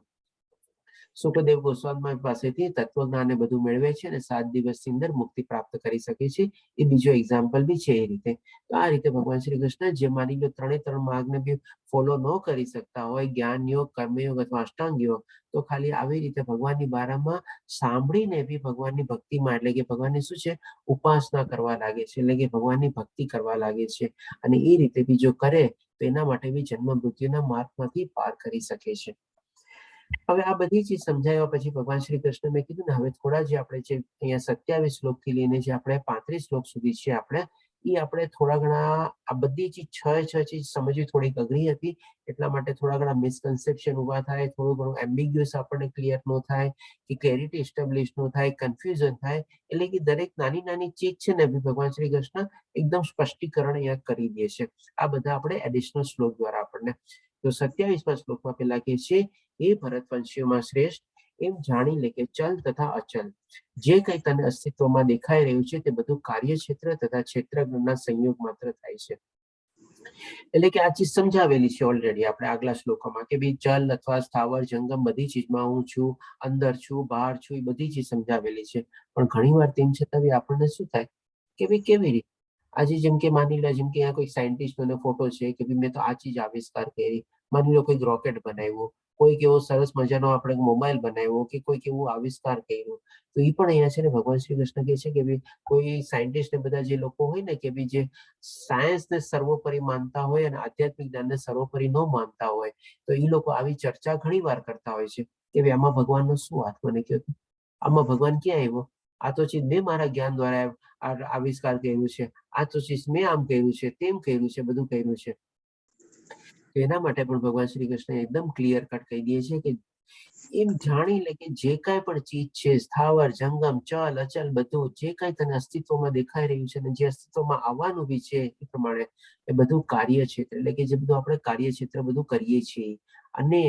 સુખદેવ ગોસ્વામી પાસેથી તત્વજ્ઞાન બધું મેળવે છે અને 7 દિવસની અંદર મુક્તિ પ્રાપ્ત કરી શકે છે. એ બીજો એક્ઝામ્પલ બી છે એ રીતે. તો આ રીતે ભગવાન શ્રી કૃષ્ણ જે માની લો 3 માર્ગને બી ફોલો ન કરી શકતા હોય, જ્ઞાન યોગ, કર્મયોગ અથવા અષ્ટાંગ યોગ, તો ખાલી આવી રીતે ભગવાનની બારામાં સાંભળીને બી ભગવાનની ભક્તિમાં એટલે કે ભગવાનની શું છે ઉપાસના કરવા લાગે છે, એટલે કે ભગવાનની ભક્તિ કરવા લાગે છે. અને એ રીતે બી જો કરે તો એના માટે બી જન્મ મૃત્યુના માર્ગમાંથી પાર કરી શકે છે. હવે આ બધી ચીજ સમજાવ્યા પછી ભગવાન શ્રી કૃષ્ણ મેં કીધું ને હવે થોડા જે આપણે જે અહીંયા 27 શ્લોક થી લઈને જે આપણે 35 શ્લોક સુધી છે આપણે થોડા ઘણા આ બધી ચીજ છ ચીજ સમજવી થોડીક અઘરી હતી, એટલા માટે થોડા ઘણા મિસકન્સેપ્શન ઉભા થાય, થોડું ઘણું એમ્બિગ્યુઅસ આપણને ક્લિયર ન થાય, કે ક્લેરિટી એસ્ટાબ્લિશ ન થાય, કન્ફ્યુઝન થાય, એટલે કે દરેક નાની નાની ચીજ છે ને ભગવાન શ્રી કૃષ્ણ એકદમ સ્પષ્ટીકરણ અહીંયા કરી દે છે. આ બધા આપણે એડિશનલ શ્લોક દ્વારા આપણને તો 27મા શ્લોકમાં પેલા કે છે એ ભરતવંશીઓમાં શ્રેષ્ઠ એમ જાણી લે કે ચલ તથા અચલ જે કંઈ તને અસ્તિત્વમાં દેખાઈ રહ્યું છે તે બધું કાર્યક્ષેત્ર તથા ક્ષેત્રજ્ઞના સંયોગ માત્ર થાય છે. એટલે કે આ ચીજ સમજાવેલી છે ઓલરેડી આપણે આગલા શ્લોકોમાં કે ભાઈ ચલ અથવા સ્થાવર જંગમ બધી ચીજમાં હું છું, અંદર છું, બહાર છું, એ બધી ચીજ સમજાવેલી છે. પણ ઘણી વાર તેમ છતાં બી આપણને શું થાય કે ભાઈ કેવી રીતે આજે જેમ કે માની લો જેમ કે અહીંયા કોઈ સાયન્ટિસ્ટનો ફોટો છે કે ભાઈ મેં તો આ ચીજ આવિષ્કાર કરી, માની લો કોઈ રોકેટ બનાવ્યું, કોઈક એવો સરસ મજાનો આપણે મોબાઈલ બનાવ્યો કે કોઈક એવું આવિષ્કાર કર્યું, તો એ પણ અહીંયા છે ને ભગવાન શ્રી કૃષ્ણ કહે છે કે ભાઈ કોઈ સાયન્ટિસ્ટ ને બધા જે લોકો હોય ને કે ભાઈ જે સાયન્સને સર્વોપરી માનતા હોય અને આધ્યાત્મિક જ્ઞાનને સર્વોપરી ન માનતા હોય, તો એ લોકો આવી ચર્ચા ઘણી વાર કરતા હોય છે કે ભાઈ આમાં ભગવાનનો શું હાથ, મને કહો આમાં ભગવાન ક્યાં આવ્યો? આ તો ચીજ મેં મારા જ્ઞાન દ્વારા આવિષ્કાર કર્યું છે, આ તો ચીજ મેં આમ કર્યું છે, તેમ કર્યું છે, બધું કર્યું છે. તો એના માટે પણ ભગવાન શ્રી કૃષ્ણ એકદમ ક્લિયર કટ કહી દે છે કે એમ જાણી લે કે જે કાંઈ પણ ચીજ છે, સ્થાવર જંગમ ચલ અચલ બધું જે કાંઈ તને અસ્તિત્વમાં દેખાઈ રહ્યું છે અને જે અસ્તિત્વમાં આવવાનું બી છે એ પ્રમાણે એ બધું કાર્યક્ષેત્ર એટલે કે જે બધું આપણે કાર્યક્ષેત્ર બધું કરીએ છીએ. અને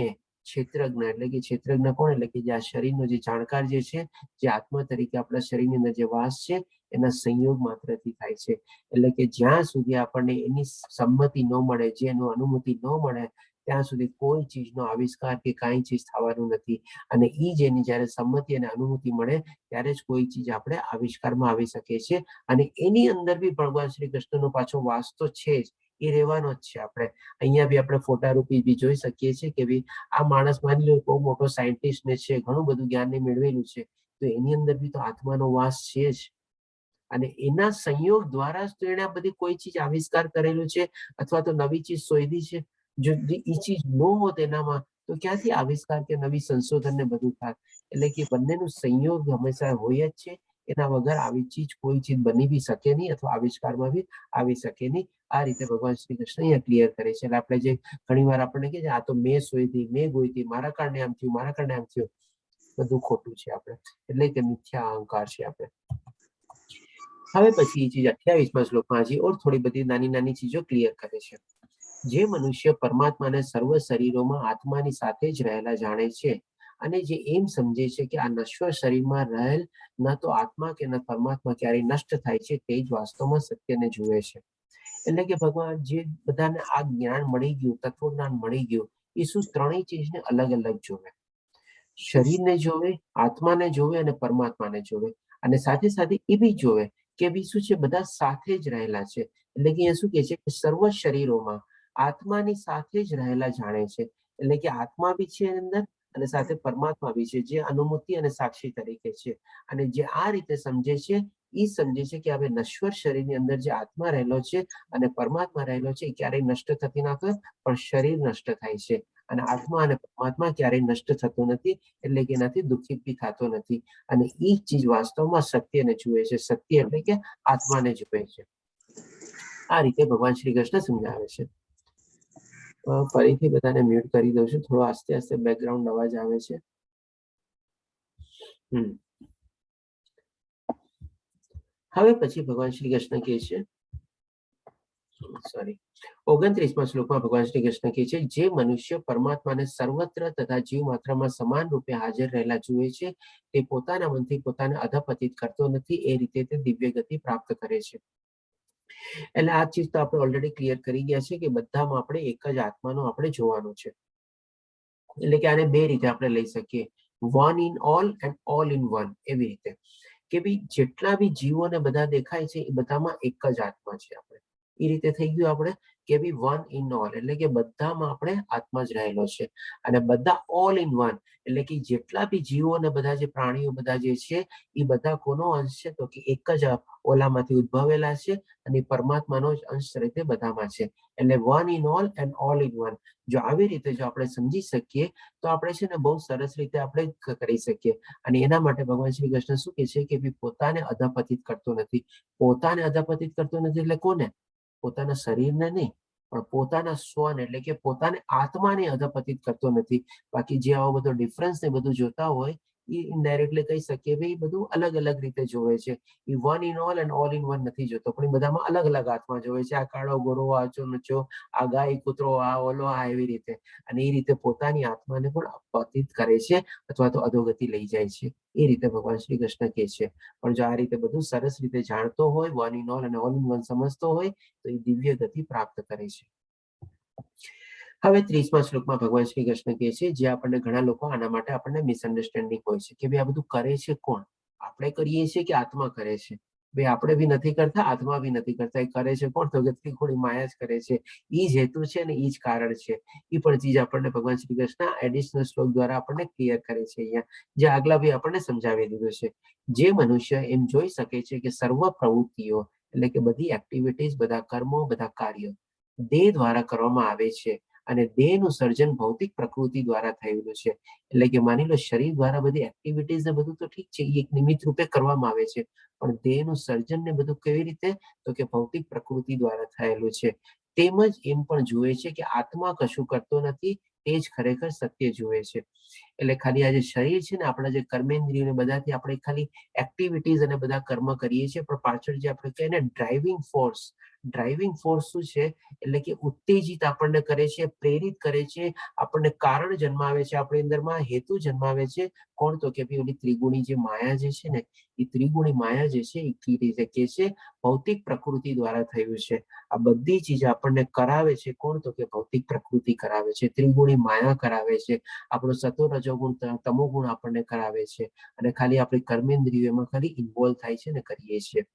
ક્ષેત્રજ્ઞ એટલે કે ક્ષેત્રજ્ઞ કોણ? એટલે કે જે આ શરીરનો જે જાણકાર જે છે, જે આત્મા તરીકે આપણા શરીરની અંદર જે વાસ છે એના સંયોગ માત્રથી થાય છે. એટલે કે જ્યાં સુધી આપણને એની સંમતિ ન મળે, જે એનું અનુમતિ ન મળે ત્યાં સુધી કોઈ ચીજનો આવિષ્કાર કે કાંઈ ચીજ થવાનું નથી. અને એ જેની જ્યારે સંમતિ અને અનુમતિ મળે ત્યારે જ કોઈ ચીજ આપણે આવિષ્કારમાં આવી શકે છે. અને એની અંદર બી ભગવાન શ્રી કૃષ્ણનો પાછો વાસ તો છે જ, એ રહેવાનો જ છે. આપણે અહીંયા બી આપણે ફોટા રૂપી બી જોઈ શકીએ છીએ કે ભાઈ આ માણસ માની લો બહુ મોટો સાયન્ટિસ્ટ ને છે, ઘણું બધું જ્ઞાનને મેળવેલું છે, તો એની અંદર બી તો આત્માનો વાસ છે જ. અને એના સંયોગ દ્વારા જ તો એને આ બધી કોઈ ચીજ આવિષ્કાર કરેલું છે અથવા તો નવી ચીજ શોધી છે. જો એ ચીજ ન હોત એનામાં તો ક્યાંથી આવિષ્કાર કે નવી સંશોધન ને બધું થાય? એટલે કે બંનેનું સંયોગ હંમેશા હોય જ છે. એના વગર આવી ચીજ કોઈ ચીજ બની બી શકે નહીં અથવા આવિષ્કારમાં બી આવી શકે નહીં. આ રીતે ભગવાન શ્રી કૃષ્ણ અહીંયા ક્લિયર કરે છે. એટલે આપણે જે ઘણી વાર આપણને કહે છે આ તો મેં શોધી, મેં ગોઈતી, મારા કારણે આમ થયું, મારા કારણે આમ થયું, બધું ખોટું છે. આપણે એટલે કે મિથ્યા અહંકાર છે આપણે. હવે પછી ચીજ 28મા શ્લોકમાં હજી ઓર થોડી બધી નાની નાની ચીજો ક્લિયર કરે છે. જે મનુષ્ય પરમાત્માને સર્વ શરીરોમાં આત્માની સાથે જ રહેલા જાણે છે અને જે એમ સમજે છે કે આ નશ્વર શરીરમાં રહેલ ન તો આત્મા કે ન પરમાત્મા ક્યારેય નષ્ટ થાય છે, તે જ વાસ્તવમાં સત્યને જુએ છે. એટલે કે ભગવાન જે બધાને આ જ્ઞાન મળી ગયું, તત્વજ્ઞાન મળી ગયું, એ શું ત્રણેય ચીજને અલગ અલગ જોવે, શરીરને જોવે, આત્માને જોવે અને પરમાત્માને જોવે. અને સાથે સાથે એ બી જોવે કે બી શું છે બધા સાથે જ રહેલા છે. એટલે કે અહીંયા શું કહે છે કે સર્વ શરીરોમાં આત્માની સાથે જ રહેલા જાણે છે. એટલે કે આત્મા બી છે અંદર અને સાથે પરમાત્મા બી છે, જે અનુમતિ અને સાક્ષી તરીકે છે. અને જે આ રીતે સમજે છે એ સમજે છે કે હવે નશ્વર શરીરની અંદર જે આત્મા રહેલો છે અને પરમાત્મા રહેલો છે એ ક્યારેય નષ્ટ થતી નથી, પણ શરીર નષ્ટ થાય છે. અને આત્મા અને પરમાત્મા ક્યારેય નષ્ટ થતો નથી, એટલે કે એનાથી દુઃખી બી થતો નથી. અને એ ચીજ વાસ્તવમાં સત્યને જુએ છે. સત્ય એટલે કે આત્માને જુએ છે. આ રીતે ભગવાન શ્રી કૃષ્ણ સમજાવે છે. ફરીથી બધાને મ્યુટ કરી દઉં છું, થોડો આસ્તે આસ્તે બેકગ્રાઉન્ડ અવાજ આવે છે. હવે પછી ભગવાન શ્રી કૃષ્ણ કહે છે, 29મા શ્લોકમાં ભગવાન શ્રી કૃષ્ણ કહે છે, જે મનુષ્ય પરમાત્માને સર્વત્ર તથા જીવ માત્રમાં સમાન રૂપે હાજર રહેલા જુએ છે તે પોતાના મનથી પોતાને અધપતિત કરતો નથી, એ રીતે તે દિવ્ય ગતિ પ્રાપ્ત કરે છે. એટલે આ ચીજ તો આપણે ઓલરેડી ક્લિયર કરી ગયા છે કે બધામાં આપણે એક જ આત્માનો આપણે જોવાનું છે. એટલે કે આને બે રીતે આપણે લઈ શકીએ, one in all and all in one. એવી રીતે કે ભાઈ જેટલા બી જીવોને બધા દેખાય છે એ બધામાં એક જ આત્મા છે. આપણે એ રીતે થઈ ગયું આપણે કે બી વન ઇન ઓલ એટલે કે બધામાં આપણે આત્મા જ રહેલો છે. અને બધા ઓલ ઇન વન એટલે કે જેટલા બી જીવો અને બધા જે પ્રાણીઓ બધા જે છે એ બધા કોનો અંશ છે તો કે એક જ ઓલામાંથી ઉદ્ભવેલા છે અને પરમાત્માનો જ અંશ રીતે બધામાં છે. એટલે one in all and all in one. જો આવી રીતે જો આપણે સમજી શકીએ તો આપણે છે ને બહુ સરસ રીતે આપણે કરી શકીએ. અને એના માટે ભગવાન શ્રી કૃષ્ણ શું કહે છે કે પોતાને અધપતિત કરતો નથી. પોતાને અધપતિત કરતો નથી એટલે કોને? પોતાના શરીરને નહીં, પણ પોતાના સ્વને એટલે કે પોતાને આત્માને અધપતિત કરતો નથી. બાકી જે આવો બધો ડિફરન્સ ને બધું જોતા હોય એ ઇનડાયરેક્ટલી કહી શકીએ ભાઈ બધું અલગ અલગ રીતે જોવે છે. એ one in all and all in one નથી જોતો, પણ એ બધામાં અલગ અલગ આત્મા જોવે છે. આ કાળો ગોરો, આ ઊંચો, આ ગાય કૂતરો, આ ઓલો, આ એવી રીતે. અને એ રીતે પોતાની આત્માને પણ અપતિત કરે છે અથવા તો અધોગતિ લઈ જાય છે. એ રીતે ભગવાન શ્રી કૃષ્ણ કહે છે. પણ જો આ રીતે બધું સરસ રીતે જાણતો હોય, વન ઇન ઓલ અને ઓલ ઇન વન સમજતો હોય તો એ દિવ્ય ગતિ પ્રાપ્ત કરે છે. હવે 30મા શ્લોકમાં ભગવાન શ્રી કૃષ્ણ કહે છે, જે આપણને ઘણા લોકો આના માટે આપણને મિસઅન્ડરસ્ટેન્ડિંગ હોય છે કે ભાઈ આ બધું કરે છે કોણ? આપણે કરીએ છીએ કે આત્મા કરે છે? ભાઈ આપણે બી નથી કરતા, આત્મા બી નથી કરતા. એ કરે છે કોણ? તો કે ત્રિગુણી માયા જ કરે છે. એ જ હેતુ છે ને એ જ કારણ છે. એ પણ ચીજ આપણને ભગવાન શ્રી કૃષ્ણ એડિશનલ શ્લોક દ્વારા આપણને ક્લિયર કરે છે. અહીંયા જે આગલા ભાઈ આપણને સમજાવી દીધું છે. જે મનુષ્ય એમ જોઈ શકે છે કે સર્વ પ્રવૃત્તિઓ એટલે કે બધી એક્ટિવિટીઝ, બધા કર્મો, બધા કાર્યો દેહ દ્વારા કરવામાં આવે છે. અને દેહનું સર્જન ભૌતિક પ્રકૃતિ દ્વારા થયેલું છે. એટલે કે માની લો શરીર દ્વારા બધી એક્ટિવિટીઝ ને બધું તો ઠીક છે, એ એક નિમિત્ત રૂપે કરવામાં આવે છે. પણ દેહનું સર્જન ને બધું કેવી રીતે? તો કે ભૌતિક પ્રકૃતિ દ્વારા થયેલું છે. તેમજ એમ પણ જુએ છે કે આત્મા કશું કરતો નથી, તે જ ખરેખર સત્ય જુએ છે. એટલે ખાલી આ જે શરીર છે ને, આપણા જે કર્મેન્દ્રિયો ને બધાથી આપણે ખાલી એક્ટિવિટીઝ અને બધા કર્મ કરીએ છીએ, પણ પાછળ જે આપણે કહીએ ને ડ્રાઇવિંગ ફોર્સ શું છે? એટલે કે ઉત્તેજિત આપણને કરે છે, પ્રેરિત કરે છે, આપણને કારણ જન્માવે છે, આપણી અંદરમાં હેતુ જન્માવે છે. કોણ? તો કે ભાઈ ઓલી ત્રિગુણી જે માયા જે છે ને, એ ત્રિગુણી માયા જે છે એ કઈ રીતે કે છે? ભૌતિક પ્રકૃતિ દ્વારા થયું છે. આ બધી ચીજ આપણને કરાવે છે કોણ? તો કે ભૌતિક પ્રકૃતિ કરાવે છે, ત્રિગુણી માયા કરાવે છે. આપણો સતો રજોગુણ તમો ગુણ આપણને કરાવે છે. અને ખાલી આપણી કર્મેન્દ્રિયોમાં ખાલી ઇન્વોલ્વ થાય છે ને કરીએ છીએ.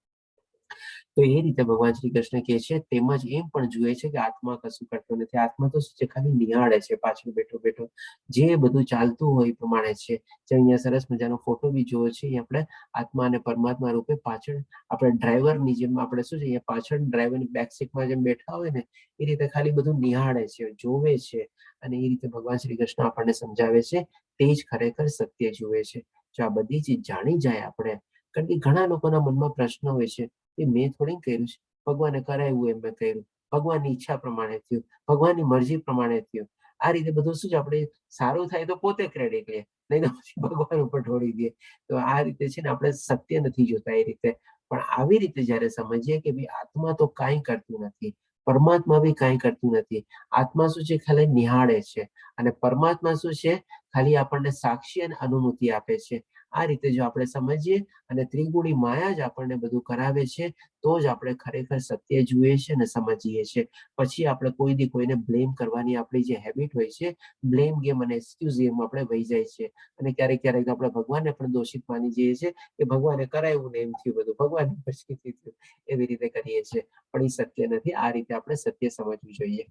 તો એ રીતે ભગવાન શ્રી કૃષ્ણ કહે છે. તેમજ એમ પણ જુએ છે કે આત્મા કશું કરતો નથી. આત્મા તો શું છે? ખાલી નિહાળે છે પાછળ બેઠો બેઠો. જે બધું ચાલતું હોય એ પ્રમાણે છે. જે અહીંયા સરસ મજાનો ફોટો બી જોયો છે. એ આપણે આત્મા અને પરમાત્મા રૂપે પાછળ આપણે ડ્રાઈવરની જેમ આપણે શું છે અહીંયા પાછળ ડ્રાઈવરની બેક સીટમાં જેમ બેઠા હોય ને એ રીતે ખાલી બધું નિહાળે છે, જોવે છે. અને એ રીતે ભગવાન શ્રી કૃષ્ણ આપણને સમજાવે છે. તે જ ખરેખર સત્ય જુએ છે. જો આ બધી ચીજ જાણી જાય આપણે, કારણ કે ઘણા લોકોના મનમાં પ્રશ્ન હોય છે કે મેં થોડી કર્યું છે, ભગવાને કરાવ્યું એમ મેં કર્યું, ભગવાનની ઈચ્છા પ્રમાણે થયું, ભગવાનની મરજી પ્રમાણે થયું. આ રીતે બધું શું છે આપણે સારું થાય તો પોતે ક્રેડિટ લે, નહીં તો પછી ભગવાન ઉપર ઢોળી દે. તો આ રીતે છે ને આપણે સત્ય નથી જોતા એ રીતે. પણ આવી રીતે જયારે સમજીએ કે ભાઈ આત્મા તો કાંઈ કરતું નથી, પરમાત્મા બી કાંઈ કરતું નથી. આત્મા શું છે? ખાલી નિહાળે છે. અને પરમાત્મા શું છે? ખાલી આપણને સાક્ષી અને અનુમતિ આપે છે. આ રીતે જો આપણે સમજીએ અને ત્રિગુણી માયા જ આપણને બધું કરાવે છે, તો જ આપણે ખરેખર સત્ય જુએ છે અને સમજીએ છીએ. પછી આપણે કોઈ દી કોઈને બ્લેમ કરવાની આપણી જે હેબિટ હોય છે, બ્લેમ ગેમ અને એક્સક્યુઝ ગેમ આપણે વહી જાય છે. અને ક્યારેક ક્યારેક આપણે ભગવાનને પણ દોષિત માની જઈએ છીએ કે ભગવાને કરાવ્યું ને એમ થયું બધું, ભગવાન પછીથી થયું. એવી રીતે કરીએ છીએ. પણ એ સત્ય નથી. આ રીતે આપણે સત્ય સમજવું જોઈએ.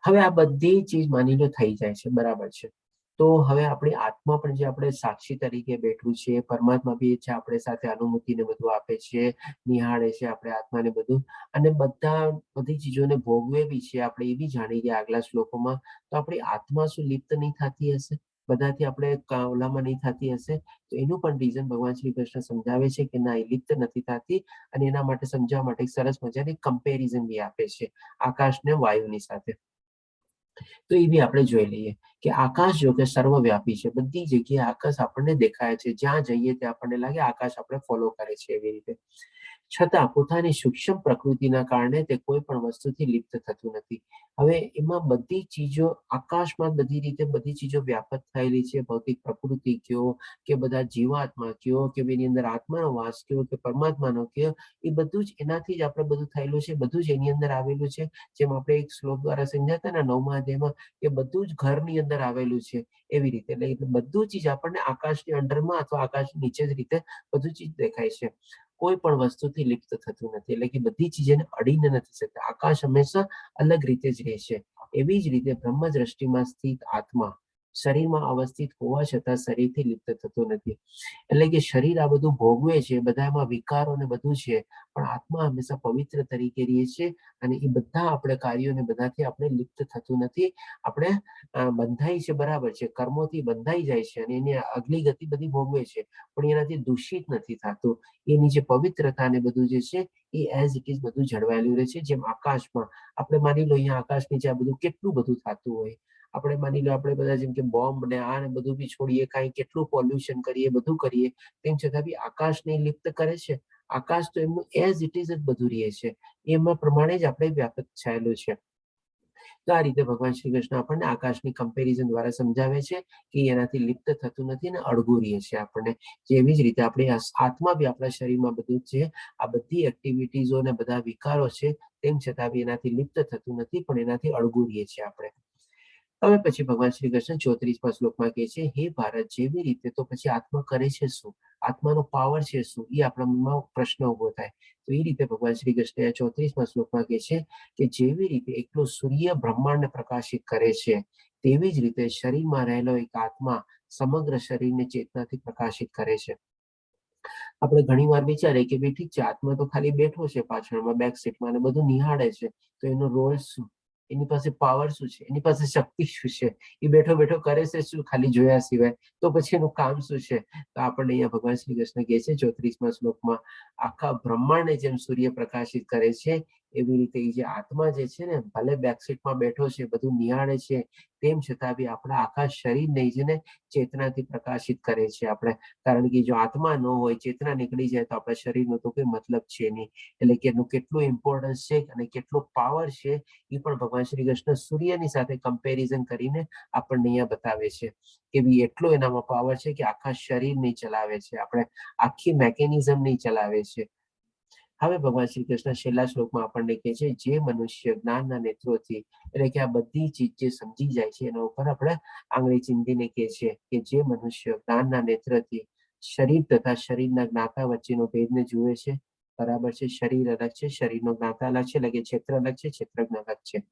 હવે આ બધી ચીજ માની લો થઈ જાય છે, બરાબર છે. તો હવે આપણી આત્મા પણ જે આપણે સાક્ષી તરીકે બેઠું છે, પરમાત્મા બી છે આપણે સાથે અનુમતિને બધું આપે છે, નિહાળે છે આપણે આત્માને બધું. અને બધી ચીજોને ભોગવે બી છે આપણે. એ બી જાણી ગયા આગલા શ્લોકોમાં. તો આપણી આત્મા શું લિપ્ત નહીં થતી હશે? બધાથી આપણે ઓલામાં નહીં થતી હશે? તો એનું પણ રીઝન ભગવાન શ્રી કૃષ્ણ સમજાવે છે કે ના, એ લિપ્ત નથી થતી. અને એના માટે સમજાવવા માટે સરસ મજાની કમ્પેરિઝન બી આપે છે આકાશને વાયુની સાથે. તો એ બી આપણે જોઈ લઈએ કે આકાશ જો કે સર્વવ્યાપી છે. બધી જગ્યાએ આકાશ આપણને દેખાય છે. જ્યાં જઈએ ત્યાં આપણને લાગે આકાશ આપણે ફોલો કરે છે એવી રીતે. છતાં પોતાની સૂક્ષ્મ પ્રકૃતિના કારણે તે કોઈ પણ વસ્તુથી લિપ્ત થતું નથી. હવે એમાં બધી ચીજો આકાશમાં બધી રીતે બધી ચીજો વ્યાપક થયેલી છે. ભૌતિક પ્રકૃતિ કયો કે બધા જીવાત્મા કયો કે એની અંદર આત્માનો વાસ કયો કે પરમાત્માનો કયો, એ બધું જ એનાથી જ આપણે બધું થયેલું છે. બધું જ એની અંદર આવેલું છે. જેમ આપણે એક શ્લોક દ્વારા સમજાતા ને 9મા અધ્યાયમાં કે બધું જ ઘરની અંદર આવેલું છે એવી રીતે. એટલે બધું ચીજ આપણને આકાશની અંડરમાં અથવા આકાશની નીચે જ રીતે બધું ચીજ દેખાય છે. કોઈ પણ વસ્તુથી લિપ્ત થતું નથી, એટલે કે બધી ચીજોને અડીને નથી શકતા. આકાશ હંમેશા અલગ રીતે જ રહે છે. એવી જ રીતે બ્રહ્મ દ્રષ્ટિમાં સ્થિત આત્મા શરીરમાં અવસ્થિત હોવા છતાં શરીરથી લિપ્ત થતો નથી. એટલે કે શરીર આ બધું ભોગવે છે, બધામાં વિકારો ને બધું છે, પણ આત્મા હંમેશા પવિત્ર તરીકે રહે છે અને એ બધા આપણે કાર્યોને બધાથી આપણે લિપ્ત થતું નથી. આપણે બંધાઈ છે, બરાબર છે, કર્મોથી બંધાઈ જાય છે અને એની અગલી ગતિ બધી ભોગવે છે, પણ એનાથી દૂષિત નથી થતું. એની જે પવિત્રતા ને બધું જે છે એ એઝ ઇટ ઇઝ બધું જળવાયેલું રહે છે. જેમ આકાશમાં આપણે માની લો અહીંયા આકાશ નીચે આ બધું કેટલું બધું થતું હોય, આપણે માની લો આપણે બધા જેમ કે બોમ્બ ને આ ને બધું બી છોડીએ, કાંઈ કેટલું પોલ્યુશન કરીએ, બધું કરીએ, તેમ છતાં બી આકાશને લિપ્ત કરે છે. આકાશ તો એમનું એઝ ઇટ ઇઝ જ બધું રહે છે, એમાં પ્રમાણે જ આપણે વ્યાપક છાયેલું છે. તો આ રીતે ભગવાન શ્રી કૃષ્ણ આપણને આકાશની કમ્પેરિઝન દ્વારા સમજાવે છે કે એનાથી લિપ્ત થતું નથી ને અળગું રહે છે આપણને. જેવી જ રીતે આપણે આત્મા બી આપણા શરીરમાં બધું છે, આ બધી એક્ટિવિટીઝો ને બધા વિકારો છે, તેમ છતાં બી એનાથી લિપ્ત થતું નથી, પણ એનાથી અળગું રહીએ છીએ આપણે. હવે પછી ભગવાન શ્રી કૃષ્ણ 34મા શ્લોકમાં કહે છે, હે ભારત, જેવી રીતે તો પછી આત્મા કરે છે શું, આત્માનો પાવર છે શું, એ આપણા મનમાં પ્રશ્ન ઉભો થાય. તો એ રીતે ભગવાન શ્રી કૃષ્ણ 34મા શ્લોકમાં કહે છે કે જેવી રીતે એકલો સૂર્ય બ્રહ્માંડને પ્રકાશિત કરે છે, તેવી જ રીતે શરીરમાં રહેલો એક આત્મા સમગ્ર શરીરને ચેતનાથી પ્રકાશિત કરે છે. આપણે ઘણી વાર વિચારીએ કે ભાઈ ઠીક છે, આત્મા તો ખાલી બેઠો છે પાછળમાં બેક સીટમાં અને બધું નિહાળે છે, તો એનો રોલ શું, એની પાસે પાવર શું છે, એની પાસે શક્તિ શું છે, એ બેઠો બેઠો કરે છે શું ખાલી જોયા સિવાય, તો પછી એનું કામ શું છે? તો આપણને અહીંયા ભગવાન શ્રી કૃષ્ણ કહે છે 34મા શ્લોકમાં, આખા બ્રહ્માંડને જેમ સૂર્ય પ્રકાશિત કરે છે, એવી રીતે એ જે આત્મા જે છે ને, ભલે બેકસીટમાં બેઠો છે, બધું નિહાળે છે, તેમ છતાં બી આપણા આખા શરીરને જેને ચેતનાથી પ્રકાશિત કરે છે આપણે. કારણ કે જો આત્મા ન હોય, ચેતના નીકળી જાય, તો આપણા શરીરનો તો કોઈ મતલબ છે નહીં. એટલે કે એનું કેટલું ઇમ્પોર્ટન્સ છે અને કેટલો પાવર છે, એ પણ ભગવાન શ્રી કૃષ્ણ સૂર્યની સાથે કમ્પેરિઝન કરીને આપણને અહીંયા બતાવે છે કે ભાઈ એટલો એનામાં પાવર છે કે આખા શરીરને ચલાવે છે, આપણે આખી મેકેનિઝમને ચલાવે છે. હવે ભગવાન શ્રી કૃષ્ણ છેલ્લા શ્લોકમાં આપણને કહે છે, જે મનુષ્ય જ્ઞાનના નેત્રોથી, એટલે કે આ બધી ચીજ જે સમજી જાય છે, એના ઉપર આપણે આંગળી ચીંધીને કહે છે કે જે મનુષ્ય જ્ઞાનના નેત્રથી શરીર તથા શરીરના જ્ઞાતા વચ્ચેનો ભેદને જુએ છે, બરાબર છે, શરીર અલગ છે, શરીરનો જ્ઞાતા અલગ છે, એટલે કે ક્ષેત્ર અલગ છે, ક્ષેત્રજ્ઞ અલગ છે,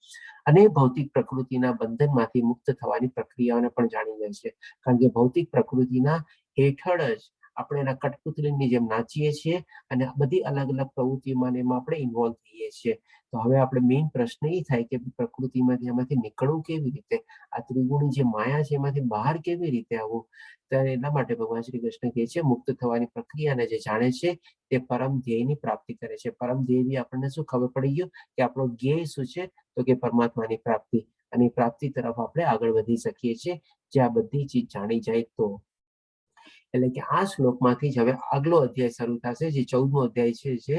અને ભૌતિક પ્રકૃતિના બંધનમાંથી મુક્ત થવાની પ્રક્રિયાઓને પણ જાણી જાય છે. કારણ કે ભૌતિક પ્રકૃતિના હેઠળ જ આપણે એના કઠપુતળીની જેમ નાચીએ છીએ અને બધી અલગ અલગ પ્રવૃત્તિઓમાં એમાં આપણે ઇન્વોલ્વ થઈએ છીએ. તો હવે આપણે મેઇન પ્રશ્ન એ થાય કે પ્રકૃતિમાંથી એમાંથી નીકળવું કેવી રીતે, આ ત્રિગુણી જે માયા છે એમાંથી બહાર કેવી રીતે આવવું? ત્યારે એના માટે ભગવાન શ્રી કૃષ્ણ કહે છે, મુક્ત થવાની પ્રક્રિયાને જે જાણે છે તે પરમ ધ્યેયની પ્રાપ્તિ કરે છે. પરમ ધ્યેયની આપણને શું ખબર પડી ગયું કે આપણો ધ્યેય શું છે, તો કે પરમાત્માની પ્રાપ્તિ, અને પ્રાપ્તિ તરફ આપણે આગળ વધી શકીએ છીએ જે આ બધી ચીજ જાણી જાય તો. એટલે કે આ શ્લોકમાંથી જ હવે આગલો અધ્યાય શરૂ થશે, જે 14મો અધ્યાય છે, જે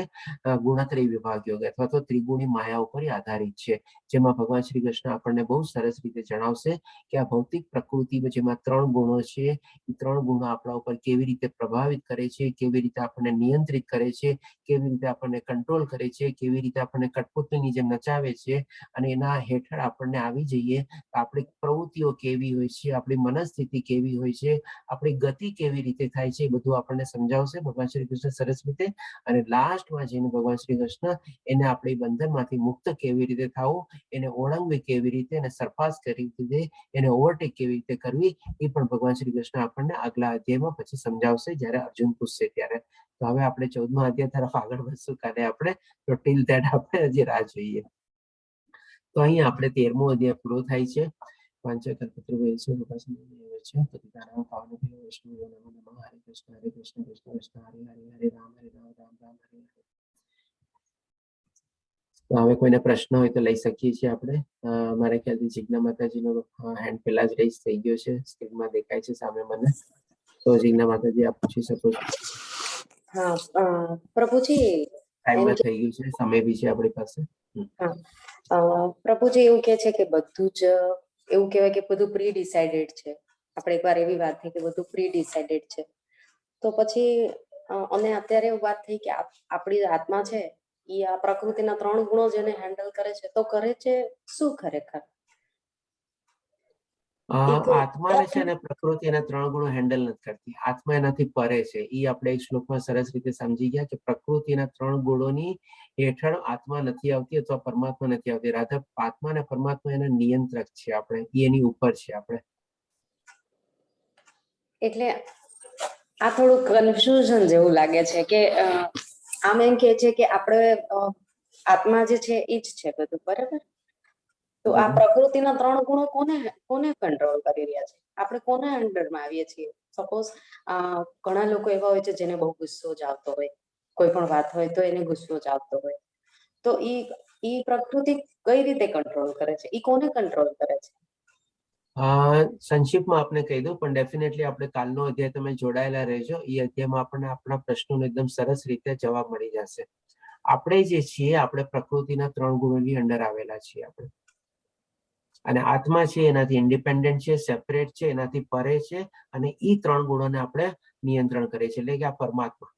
ગુણત્રય વિભાગ યોગ અથવા તો ત્રિગુણી માયા ઉપર આધારિત છે. જેમાં ભગવાન શ્રી કૃષ્ણ આપણને બહુ સરસ રીતે જણાવશે કે આ ભૌતિક પ્રકૃતિમાં જેમાં 3 ગુણો છે, એ 3 ગુણો આપણા ઉપર કેવી રીતે પ્રભાવિત કરે છે, કેવી રીતે આપણને નિયંત્રિત કરે છે, કેવી રીતે આપણને કંટ્રોલ કરે છે, કેવી રીતે આપણને કઠપુતળીની જેમ નચાવે છે, અને એના હેઠળ આપણને આવી જઈએ તો આપણી પ્રવૃત્તિઓ કેવી હોય છે, આપણી મનસ્થિતિ કેવી હોય છે, આપણી ગતિ કેવી રીતે થાય છે, એ બધું આપણને સમજાવશે ભગવાન શ્રી કૃષ્ણ સરસ રીતે. અને લાસ્ટમાં જઈને ભગવાન શ્રી કૃષ્ણ એને આપણી બંધનમાંથી મુક્ત કેવી રીતે થવું, એને ઓળંગવી કેવી રીતે, એને સરપાસ કેવી રીતે, એને ઓવરટેક કેવી રીતે કરવી, એ પણ ભગવાન શ્રી કૃષ્ણ આપણને આગલા અધ્યાયમાં પછી સમજાવશે જ્યારે અર્જુન પૂછશે ત્યારે. તો હવે આપણે 14મા અધ્યાય તરફ આગળ વધશું કાલે આપણે. તો ટીલ ધેટ આપણે હજી રાહ જોઈએ. તો અહીં આપણે 13મો અધ્યાય પૂરો થાય છે. પાંચકલ્પતરુ છે, પતિતાનાં પાવનેભ્યો વૈષ્ણવેભ્યો નમો નમઃ. હરે કૃષ્ણ કૃષ્ણ કૃષ્ણ હરે હરે, હરે રામ રામ રામ હરે હરે. તો હવે કોઈને પ્રશ્ન હોય તો લઈ શકીએ છીએ આપણે. મારા ખ્યાલથી જિજ્ઞા માતાજીનો હેન્ડ પહેલા જ રેઝ થઈ ગયો છે, સ્ક્રીનમાં દેખાય છે સામે મને. તો જિજ્ઞા માતાજી આપ પૂછી શકો છો. હા, પ્રભુજી ટાઈમમાં થઈ ગયું છે, સમય બી છે આપણી પાસે. પ્રભુજી એવું કે છે કે બધું જ એવું કહેવાય કે બધું પ્રી ડિસાઇડેડ છે. આપણે એકવાર એવી વાત થઈ કે બધું પ્રી ડિસાઇડેડ છે, તો પછી અને અત્યારે એવું વાત થઈ કે આપણી આત્મા છે એ આ પ્રકૃતિના 3 ગુણો જેને હેન્ડલ કરે છે, તો કરે છે શું ખરેખર? આત્માને છે ને પ્રકૃતિના 3 ગુણો હેન્ડલ નથી કરતી. આત્મા એનાથી પરે છે. ઈ આપણે એક શ્લોકમાં સરસ રીતે સમજી ગયા કે પ્રકૃતિના 3 ગુણોની હેઠળ આત્મા નથી આવતી અથવા પરમાત્મા નથી આવતી. રાધા આત્મા અને પરમાત્મા એના નિયંત્રક છે. આપણે એની ઉપર છે આપણે. એટલે આ થોડું કન્ફ્યુઝન જેવું લાગે છે કે આમ એમ કે છે કે આપણે આત્મા જે છે એ જ છે બધું, બરાબર? તો આ પ્રકૃતિના 3 ગુણો કોને કંટ્રોલ કરી રહ્યા છે? આપણે કોના અંડરમાં આવીએ છીએ? સપોઝ ઘણા લોકો એવા હોય છે જેને બહુ ગુસ્સો જ આવતો હોય, કોઈ પણ વાત હોય તો એને ગુસ્સો જ આવતો હોય, તો ઈ પ્રકૃતિ કઈ રીતે કંટ્રોલ કરે છે? ઈ કોને કંટ્રોલ કરે છે? સંક્ષિપ્તમાં આપણે કહી દઉં, પણ ડેફિનેટલી આપણે કાલનો અધ્યાય તમે જોડાયેલા રહેજો. એ અધ્યાયમાં આપણને આપણા પ્રશ્નોનો એકદમ સરસ રીતે જવાબ મળી જશે. આપણે જે છીએ આપણે પ્રકૃતિના 3 ગુણોની અંદર આવેલા છીએ આપણે. અને આત્મા છે એનાથી ઇન્ડિપેન્ડન્ટ છે, સેપરેટ છે, એનાથી પરે છે, અને ઈ 3 ગુણોને આપણે નિયંત્રણ કરે છે, એટલે કે આ પરમાત્મા.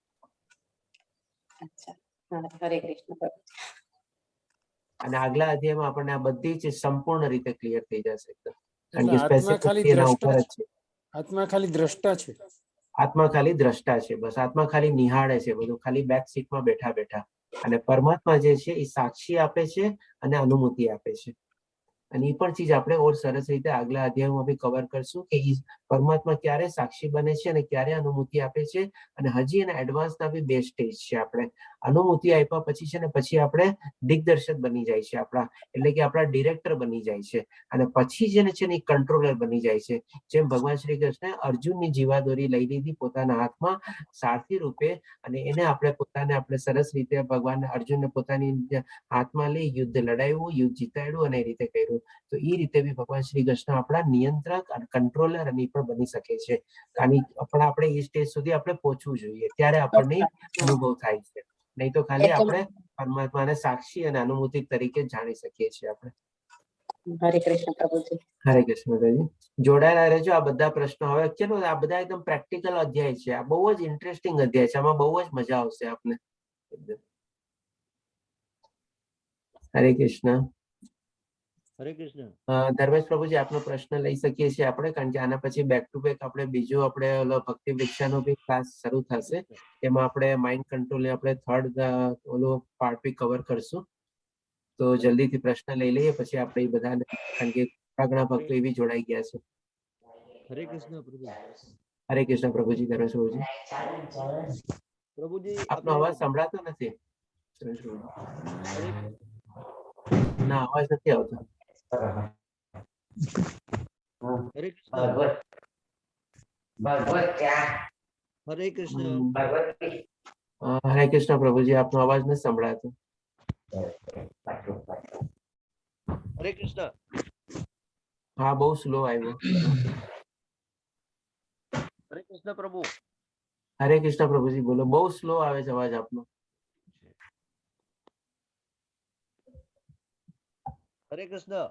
હરે કૃષ્ણ. અને આગલા અધ્યાયમાં આપણને આ બધી જ સંપૂર્ણ રીતે ક્લિયર થઈ જશે એકદમ. કારણ કે આત્મા ખાલી સ્પેસિફિકલી એના ઉપર જ દ્રષ્ટા છે. આત્મા ખાલી દ્રષ્ટા છે. આત્મા ખાલી દ્રષ્ટા છે, બસ. આત્મા ખાલી નિહાળે છે બધું, ખાલી બેક સીટમાં બેઠા બેઠા. અને પરમાત્મા જે છે એ સાક્ષી આપે છે અને અનુમતિ આપે છે. અને એ પણ ચીજ આપણે ઓર સરસ રીતે આગલા અધ્યાયમાં બી કવર કરશું કે પરમાત્મા ક્યારે સાક્ષી બને છે અને ક્યારે અનુમતિ આપે છે. અને હજી એના એડવાન્સના બી 2 સ્ટેજ છે. આપણે અનુમતિ આપ્યા પછી છે ને પછી આપણે દિગ્દર્શક બની જાય છે આપણા, એટલે કે આપણા ડિરેક્ટર બની જાય છે. અને પછી જેને છે ને એ કંટ્રોલર બની જાય છે. જેમ ભગવાન શ્રી કૃષ્ણે અર્જુનની જીવાદોરી લઈ લીધી પોતાના હાથમાં સારથી રૂપે, અને એને આપણે સરસ રીતે ભગવાન અર્જુનને પોતાની હાથમાં લઈ યુદ્ધ લડાવ્યું, યુદ્ધ જીતાડ્યું અને એ રીતે કર્યું. તો એ રીતે બી ભગવાન શ્રી કૃષ્ણ આપણા નિયંત્રક અને કંટ્રોલર અને પણ બની શકે છે. આપણે એ સ્ટેજ સુધી આપણે પહોંચવું જોઈએ, ત્યારે આપણને અનુભવ થાય છે. નહીં તો ખાલી આપણે પરમાત્માને સાક્ષી અને અનુમતિ તરીકે જાણી શકીએ છીએ આપણે. હરે કૃષ્ણ પ્રભુજી. હરે કૃષ્ણ દાદાજી. જોડાયેલા રહેજો. આ બધા પ્રશ્નો હવે ચલો, આ બધા એકદમ પ્રેક્ટિકલ અધ્યાય છે. આ બહુ જ ઇન્ટરેસ્ટિંગ અધ્યાય છે. આમાં બહુ જ મજા આવશે આપને. હરે કૃષ્ણ. હરે કૃષ્ણ. ધર્મેશ પ્રભુજી, આપનો પ્રશ્ન લઈ શકીએ છીએ આપણે, કારણ કે આના પછી બેક ટુ બેક આપણે બીજો આપણે ભક્તિ વૃક્ષાનો બી ક્લાસ શરૂ થશે. એમાં આપણે માઇન્ડ કંટ્રોલ ને આપણે થર્ડ ઓલો પાર્ટ બી કવર કરશું. તો જલ્દીથી પ્રશ્ન લઈ લઈએ, પછી આપણે એ બધાને, કારણ કે ઘણા ભક્તો એવી જોડાઈ ગયા છે. હરે કૃષ્ણ પ્રભુ. હરે કૃષ્ણ પ્રભુજી. ધર્મેશ પ્રભુજી, પ્રભુજી આપનો અવાજ સંભળાતો નથી. ના, અવાજ નથી આવતો. હરે કૃષ્ણ. હરે કૃષ્ણ. હરે કૃષ્ણ પ્રભુજી, આપનો અવાજ નથી સંભળાતો. હરે કૃષ્ણ. હા, બહુ સ્લો આવ્યો. હરે કૃષ્ણ પ્રભુ. હરે કૃષ્ણ પ્રભુજી, બોલો. બહુ સ્લો આવે છે અવાજ આપનો. હરે કૃષ્ણ.